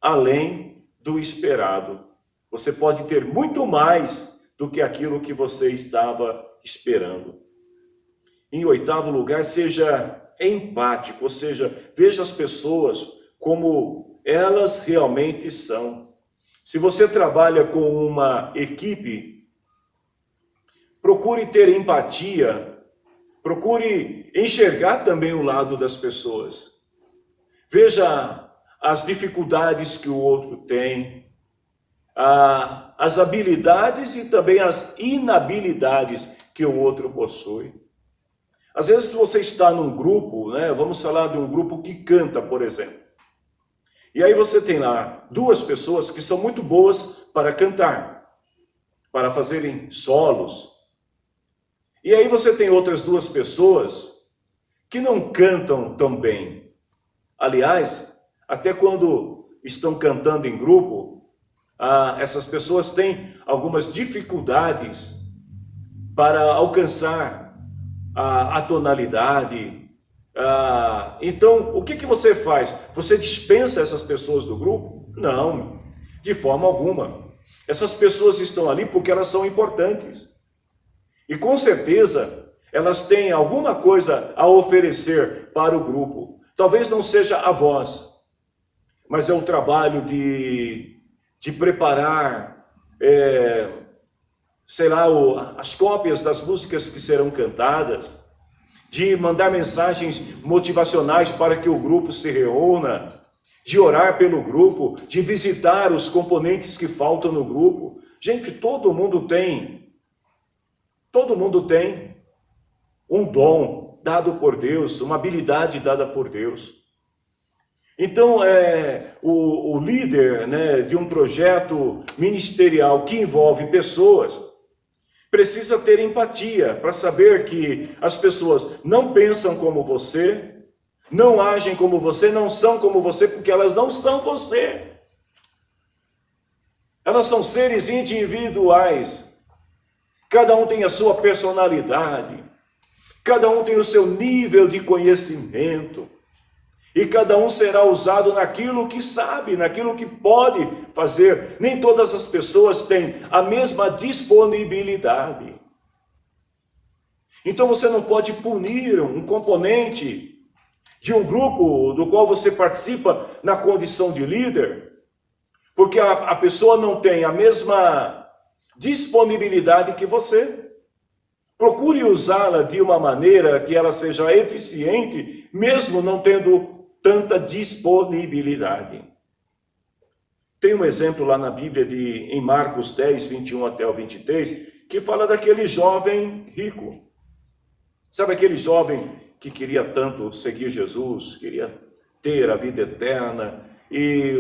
além do esperado. Você pode ter muito mais do que aquilo que você estava esperando. Em oitavo lugar, seja empático, ou seja, veja as pessoas como elas realmente são. Se você trabalha com uma equipe, procure ter empatia, procure enxergar também o lado das pessoas. Veja as dificuldades que o outro tem, as habilidades e também as inabilidades que o outro possui. Às vezes você está num grupo, né? Vamos falar de um grupo que canta, por exemplo. E aí você tem lá 2 pessoas que são muito boas para cantar, para fazerem solos. E aí você tem outras 2 pessoas que não cantam tão bem. Aliás, até quando estão cantando em grupo, essas pessoas têm algumas dificuldades para alcançar a tonalidade. Então, o que você faz? Você dispensa essas pessoas do grupo? Não, de forma alguma. Essas pessoas estão ali porque elas são importantes. E com certeza, elas têm alguma coisa a oferecer para o grupo. Talvez não seja a voz, mas é o trabalho de preparar, as cópias das músicas que serão cantadas, de mandar mensagens motivacionais para que o grupo se reúna, de orar pelo grupo, de visitar os componentes que faltam no grupo. Gente, todo mundo tem um dom dado por Deus, uma habilidade dada por Deus. Então, o líder, né, de um projeto ministerial que envolve pessoas precisa ter empatia para saber que as pessoas não pensam como você, não agem como você, não são como você, porque elas não são você. Elas são seres individuais. Cada um tem a sua personalidade. Cada um tem o seu nível de conhecimento. E cada um será usado naquilo que sabe, naquilo que pode fazer. Nem todas as pessoas têm a mesma disponibilidade. Então você não pode punir um componente de um grupo do qual você participa na condição de líder, porque a pessoa não tem a mesma disponibilidade que você. Procure usá-la de uma maneira que ela seja eficiente, mesmo não tendo tanta disponibilidade. Tem um exemplo lá na Bíblia, em Marcos 10, 21 até o 23, que fala daquele jovem rico. Sabe aquele jovem que queria tanto seguir Jesus, queria ter a vida eterna, e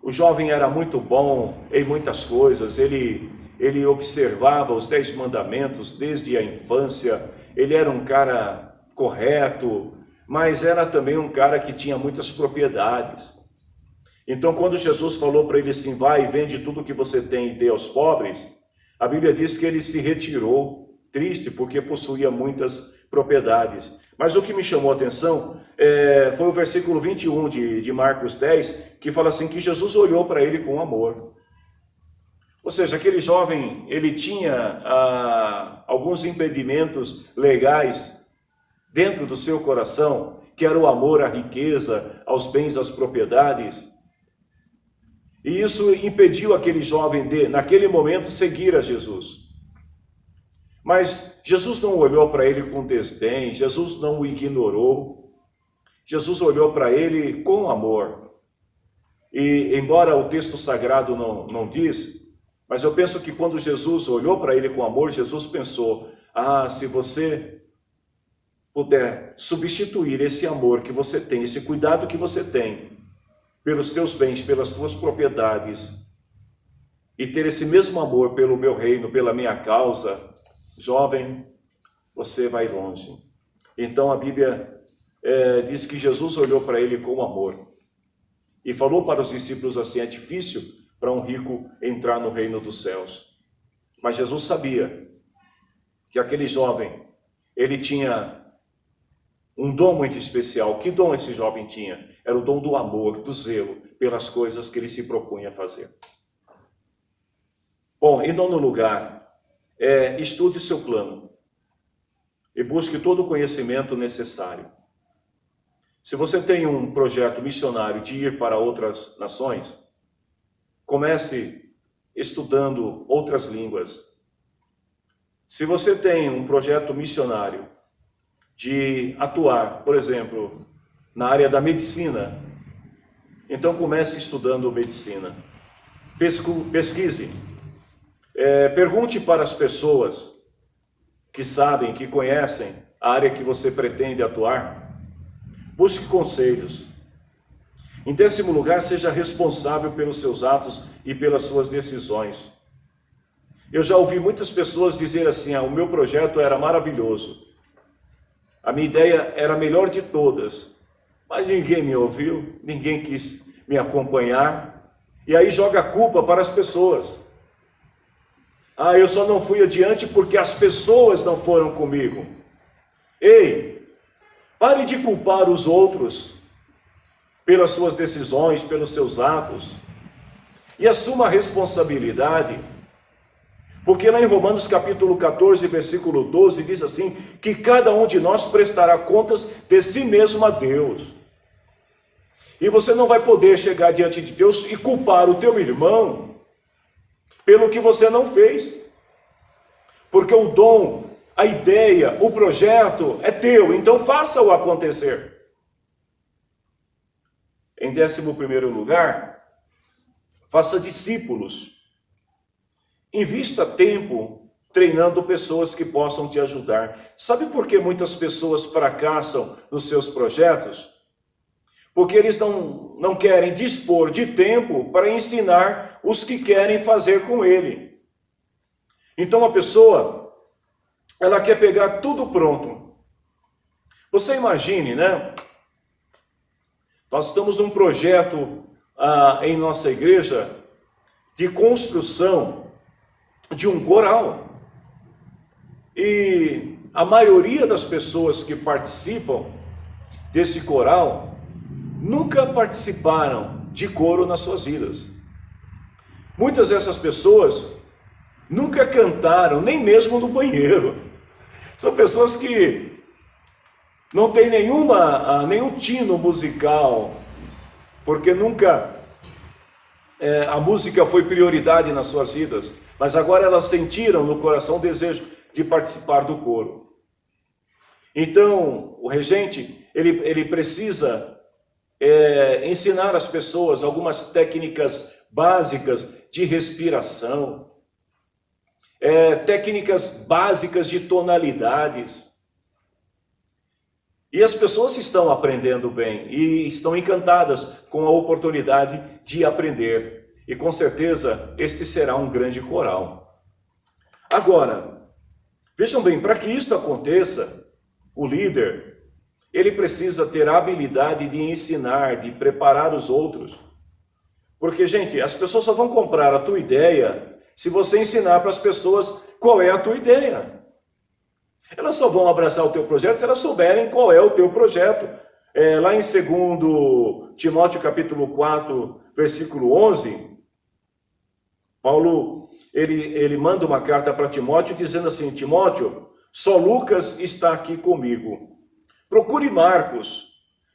o jovem era muito bom em muitas coisas, ele observava os 10 mandamentos desde a infância, ele era um cara correto, mas era também um cara que tinha muitas propriedades. Então, quando Jesus falou para ele assim, vai e vende tudo que você tem e dê aos pobres, a Bíblia diz que ele se retirou, triste, porque possuía muitas propriedades. Mas o que me chamou a atenção foi o versículo 21 de Marcos 10, que fala assim, que Jesus olhou para ele com amor. Ou seja, aquele jovem, ele tinha alguns impedimentos legais dentro do seu coração, que era o amor à riqueza, aos bens, às propriedades. E isso impediu aquele jovem de, naquele momento, seguir a Jesus. Mas Jesus não olhou para ele com desdém, Jesus não o ignorou. Jesus olhou para ele com amor. E embora o texto sagrado não diz, mas eu penso que quando Jesus olhou para ele com amor, Jesus pensou, se você puder substituir esse amor que você tem, esse cuidado que você tem pelos teus bens, pelas tuas propriedades, e ter esse mesmo amor pelo meu reino, pela minha causa, jovem, você vai longe. Então a Bíblia diz que Jesus olhou para ele com amor e falou para os discípulos assim, é difícil para um rico entrar no reino dos céus. Mas Jesus sabia que aquele jovem, ele tinha um dom muito especial. Que dom esse jovem tinha? Era o dom do amor, do zelo, pelas coisas que ele se propunha a fazer. Bom, em nono lugar, estude seu plano e busque todo o conhecimento necessário. Se você tem um projeto missionário de ir para outras nações, comece estudando outras línguas. Se você tem um projeto missionário de atuar, por exemplo, na área da medicina, então comece estudando medicina. Pesquise. Pergunte para as pessoas que sabem, que conhecem a área que você pretende atuar. Busque conselhos. Em 10º lugar, seja responsável pelos seus atos e pelas suas decisões. Eu já ouvi muitas pessoas dizer assim, o meu projeto era maravilhoso. A minha ideia era a melhor de todas. Mas ninguém me ouviu, ninguém quis me acompanhar. E aí joga a culpa para as pessoas. Eu só não fui adiante porque as pessoas não foram comigo. Ei, pare de culpar os outros pelas suas decisões, pelos seus atos, e assuma a responsabilidade, porque lá em Romanos capítulo 14, versículo 12, diz assim, que cada um de nós prestará contas de si mesmo a Deus. E você não vai poder chegar diante de Deus e culpar o teu irmão pelo que você não fez, porque o dom, a ideia, o projeto é teu, então faça-o acontecer. Em 11º lugar, faça discípulos. Invista tempo treinando pessoas que possam te ajudar. Sabe por que muitas pessoas fracassam nos seus projetos? porque eles não querem dispor de tempo para ensinar os que querem fazer com ele. Então a pessoa, ela quer pegar tudo pronto. Você imagine, né? Nós estamos num projeto em nossa igreja de construção de um coral. E a maioria das pessoas que participam desse coral nunca participaram de coro nas suas vidas. Muitas dessas pessoas nunca cantaram, nem mesmo no banheiro. São pessoas que não têm nenhum tino musical, porque nunca a música foi prioridade nas suas vidas, mas agora elas sentiram no coração o desejo de participar do coro. Então, o regente, ele precisa ensinar às pessoas algumas técnicas básicas de respiração, técnicas básicas de tonalidades. E as pessoas estão aprendendo bem e estão encantadas com a oportunidade de aprender. E com certeza este será um grande coral. Agora, vejam bem, para que isso aconteça, o líder, ele precisa ter a habilidade de ensinar, de preparar os outros. Porque, gente, as pessoas só vão comprar a tua ideia se você ensinar para as pessoas qual é a tua ideia. Elas só vão abraçar o teu projeto se elas souberem qual é o teu projeto. Lá em 2 Timóteo capítulo 4, versículo 11, Paulo, ele manda uma carta para Timóteo dizendo assim: Timóteo, só Lucas está aqui comigo. Procure Marcos.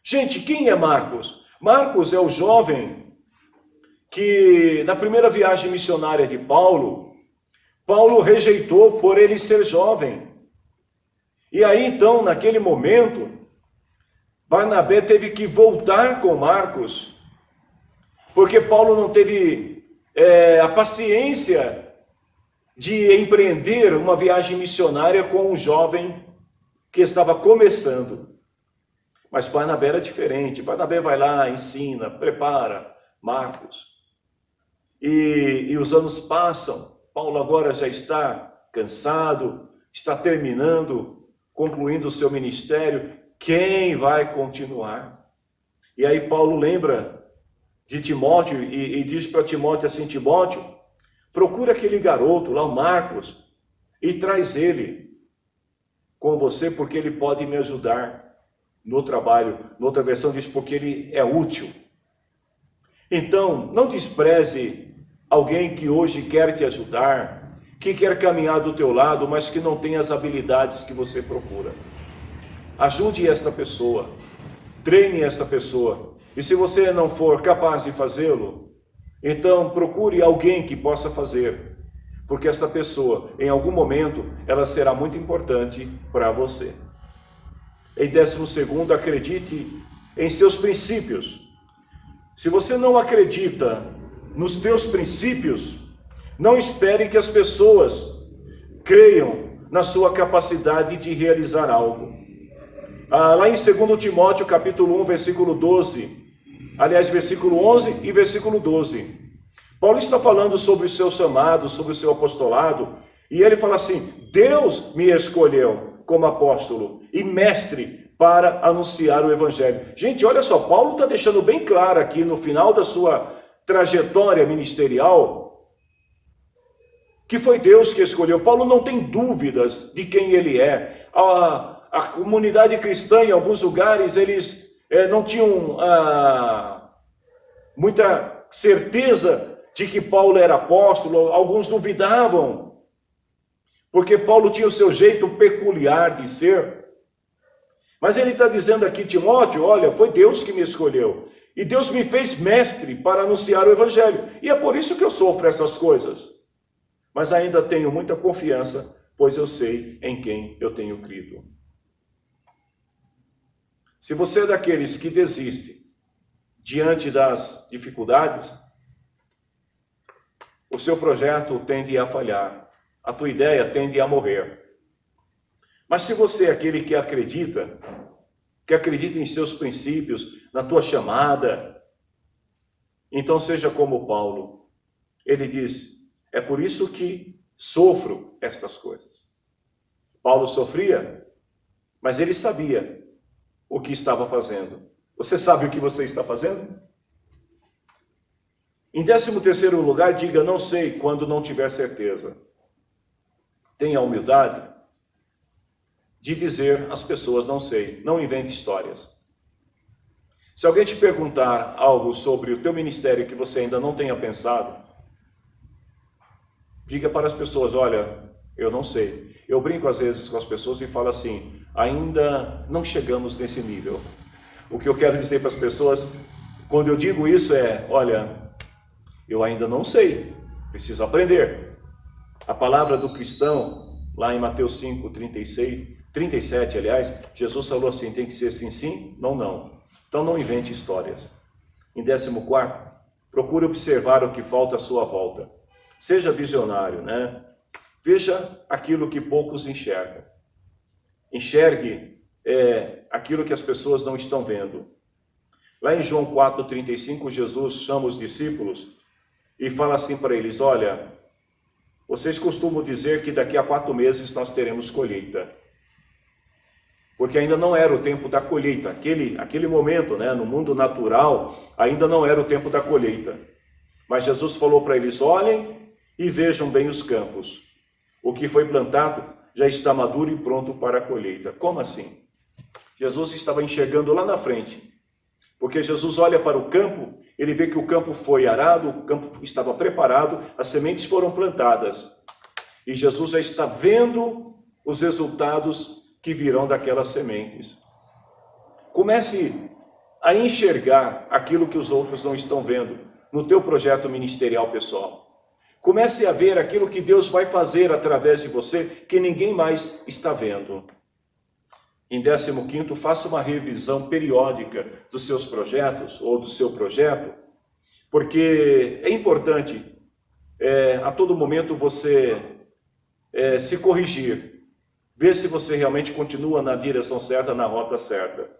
Gente, quem é Marcos? Marcos é o jovem que, na primeira viagem missionária de Paulo rejeitou por ele ser jovem. E aí, então, naquele momento, Barnabé teve que voltar com Marcos, porque Paulo não teve a paciência de empreender uma viagem missionária com um jovem que estava começando. Mas Barnabé era diferente. Barnabé vai lá, ensina, prepara Marcos. E os anos passam. Paulo agora já está cansado, está concluindo o seu ministério. Quem vai continuar? E aí Paulo lembra de Timóteo e diz para Timóteo assim: Timóteo, procura aquele garoto lá, o Marcos, e traz ele com você, porque ele pode me ajudar no trabalho. Noutra versão diz, porque ele é útil. Então, não despreze alguém que hoje quer te ajudar, que quer caminhar do teu lado, mas que não tem as habilidades que você procura. Ajude esta pessoa, treine esta pessoa. E se você não for capaz de fazê-lo, então procure alguém que possa fazer, porque esta pessoa, em algum momento, ela será muito importante para você. Em 12º, acredite em seus princípios. Se você não acredita nos teus princípios, não espere que as pessoas creiam na sua capacidade de realizar algo. Lá em 2 Timóteo, capítulo 1, versículo 12, aliás, versículo 11 e versículo 12, Paulo está falando sobre o seu chamado, sobre o seu apostolado, e ele fala assim: Deus me escolheu como apóstolo e mestre para anunciar o evangelho. Gente, olha só, Paulo está deixando bem claro aqui no final da sua trajetória ministerial que foi Deus que escolheu. Paulo não tem dúvidas de quem ele é. A comunidade cristã, em alguns lugares, eles não tinham muita certeza de que Paulo era apóstolo. Alguns duvidavam, porque Paulo tinha o seu jeito peculiar de ser. Mas ele está dizendo aqui, Timóteo, olha, foi Deus que me escolheu. E Deus me fez mestre para anunciar o evangelho. E é por isso que eu sofro essas coisas. Mas ainda tenho muita confiança, pois eu sei em quem eu tenho crido. Se você é daqueles que desiste diante das dificuldades, o seu projeto tende a falhar, a tua ideia tende a morrer. Mas se você é aquele que acredita, que acredita em seus princípios, na tua chamada. Então seja como Paulo. Ele diz, é por isso que sofro estas coisas. Paulo sofria, mas ele sabia o que estava fazendo. Você sabe o que você está fazendo? Em 13º lugar, diga, não sei, quando não tiver certeza. Tenha a humildade de dizer às pessoas, não sei, não invente histórias. Se alguém te perguntar algo sobre o teu ministério que você ainda não tenha pensado, diga para as pessoas, olha, eu não sei. Eu brinco às vezes com as pessoas e falo assim, ainda não chegamos nesse nível. O que eu quero dizer para as pessoas, quando eu digo isso é, olha, eu ainda não sei, preciso aprender. A palavra do cristão, lá em Mateus 5, 37, aliás, Jesus falou assim, tem que ser sim, sim, não, não. Então não invente histórias. Em 14º, procure observar o que falta à sua volta. Seja visionário, né? Veja aquilo que poucos enxergam. Enxergue aquilo que as pessoas não estão vendo. Lá em João 4,35, Jesus chama os discípulos e fala assim para eles, olha, vocês costumam dizer que daqui a 4 meses nós teremos colheita. Porque ainda não era o tempo da colheita. Aquele momento, né, no mundo natural, ainda não era o tempo da colheita. Mas Jesus falou para eles, olhem e vejam bem os campos. O que foi plantado já está maduro e pronto para a colheita. Como assim? Jesus estava enxergando lá na frente. Porque Jesus olha para o campo, ele vê que o campo foi arado, o campo estava preparado, as sementes foram plantadas. E Jesus já está vendo os resultados que virão daquelas sementes. Comece a enxergar aquilo que os outros não estão vendo no teu projeto ministerial pessoal. Comece a ver aquilo que Deus vai fazer através de você que ninguém mais está vendo. Em 15º, faça uma revisão periódica dos seus projetos ou do seu projeto, porque é importante a todo momento você se corrigir, ver se você realmente continua na direção certa, na rota certa.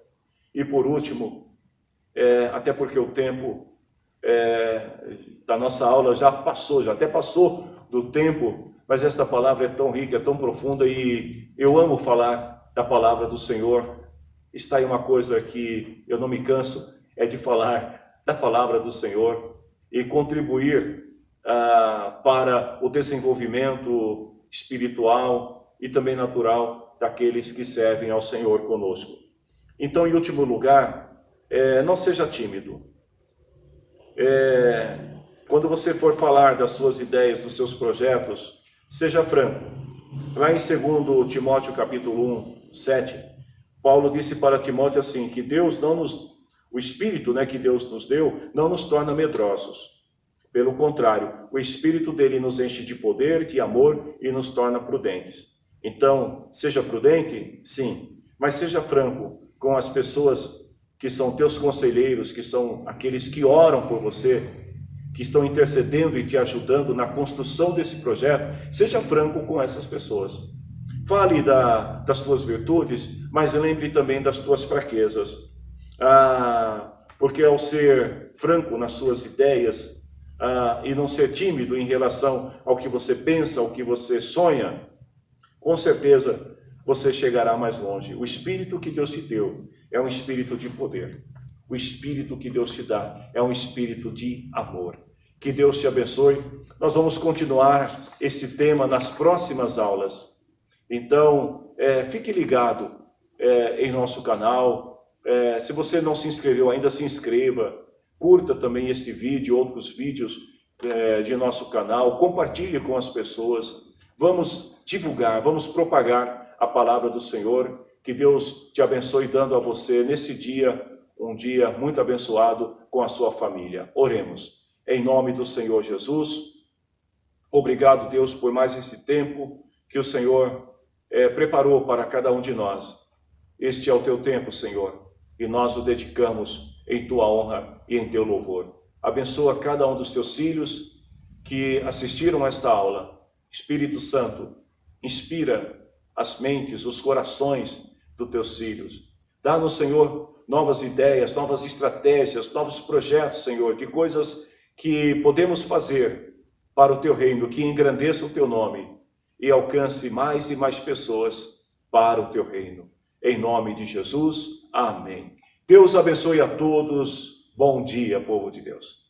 E por último, até porque o tempo da nossa aula já até passou do tempo, mas esta palavra é tão rica, é tão profunda e eu amo falar da palavra do Senhor. Está aí uma coisa que eu não me canso, é de falar da palavra do Senhor e contribuir para o desenvolvimento espiritual e também natural daqueles que servem ao Senhor conosco. Então, em último lugar, não seja tímido. Quando você for falar das suas ideias, dos seus projetos, seja franco. Lá em 2 Timóteo capítulo 1, 7, Paulo disse para Timóteo assim, que Deus o Espírito, que Deus nos deu, não nos torna medrosos. Pelo contrário, o Espírito dele nos enche de poder, de amor e nos torna prudentes. Então, seja prudente, sim, mas seja franco com as pessoas que são teus conselheiros, que são aqueles que oram por você, que estão intercedendo e te ajudando na construção desse projeto. Seja franco com essas pessoas. Fale das tuas virtudes, mas lembre também das tuas fraquezas. Porque ao ser franco nas suas ideias e não ser tímido em relação ao que você pensa, ao que você sonha, com certeza você chegará mais longe. O Espírito que Deus te deu é um espírito de poder. O Espírito que Deus te dá é um espírito de amor. Que Deus te abençoe. Nós vamos continuar este tema nas próximas aulas. Então, fique ligado em nosso canal. Se você não se inscreveu ainda, se inscreva. Curta também este vídeo, outros vídeos de nosso canal. Compartilhe com as pessoas. Vamos divulgar, vamos propagar a palavra do Senhor. Que Deus te abençoe dando a você nesse dia, um dia muito abençoado com a sua família. Oremos. Em nome do Senhor Jesus, obrigado, Deus, por mais esse tempo que o Senhor preparou para cada um de nós. Este é o teu tempo, Senhor, e nós o dedicamos em tua honra e em teu louvor. Abençoa cada um dos teus filhos que assistiram a esta aula. Espírito Santo, inspira as mentes, os corações dos teus filhos, Dá-nos, Senhor, novas ideias, novas estratégias, novos projetos, Senhor, de coisas que podemos fazer para o Teu reino, que engrandeça o Teu nome e alcance mais e mais pessoas para o Teu reino. Em nome de Jesus, amém. Deus abençoe a todos. Bom dia, povo de Deus.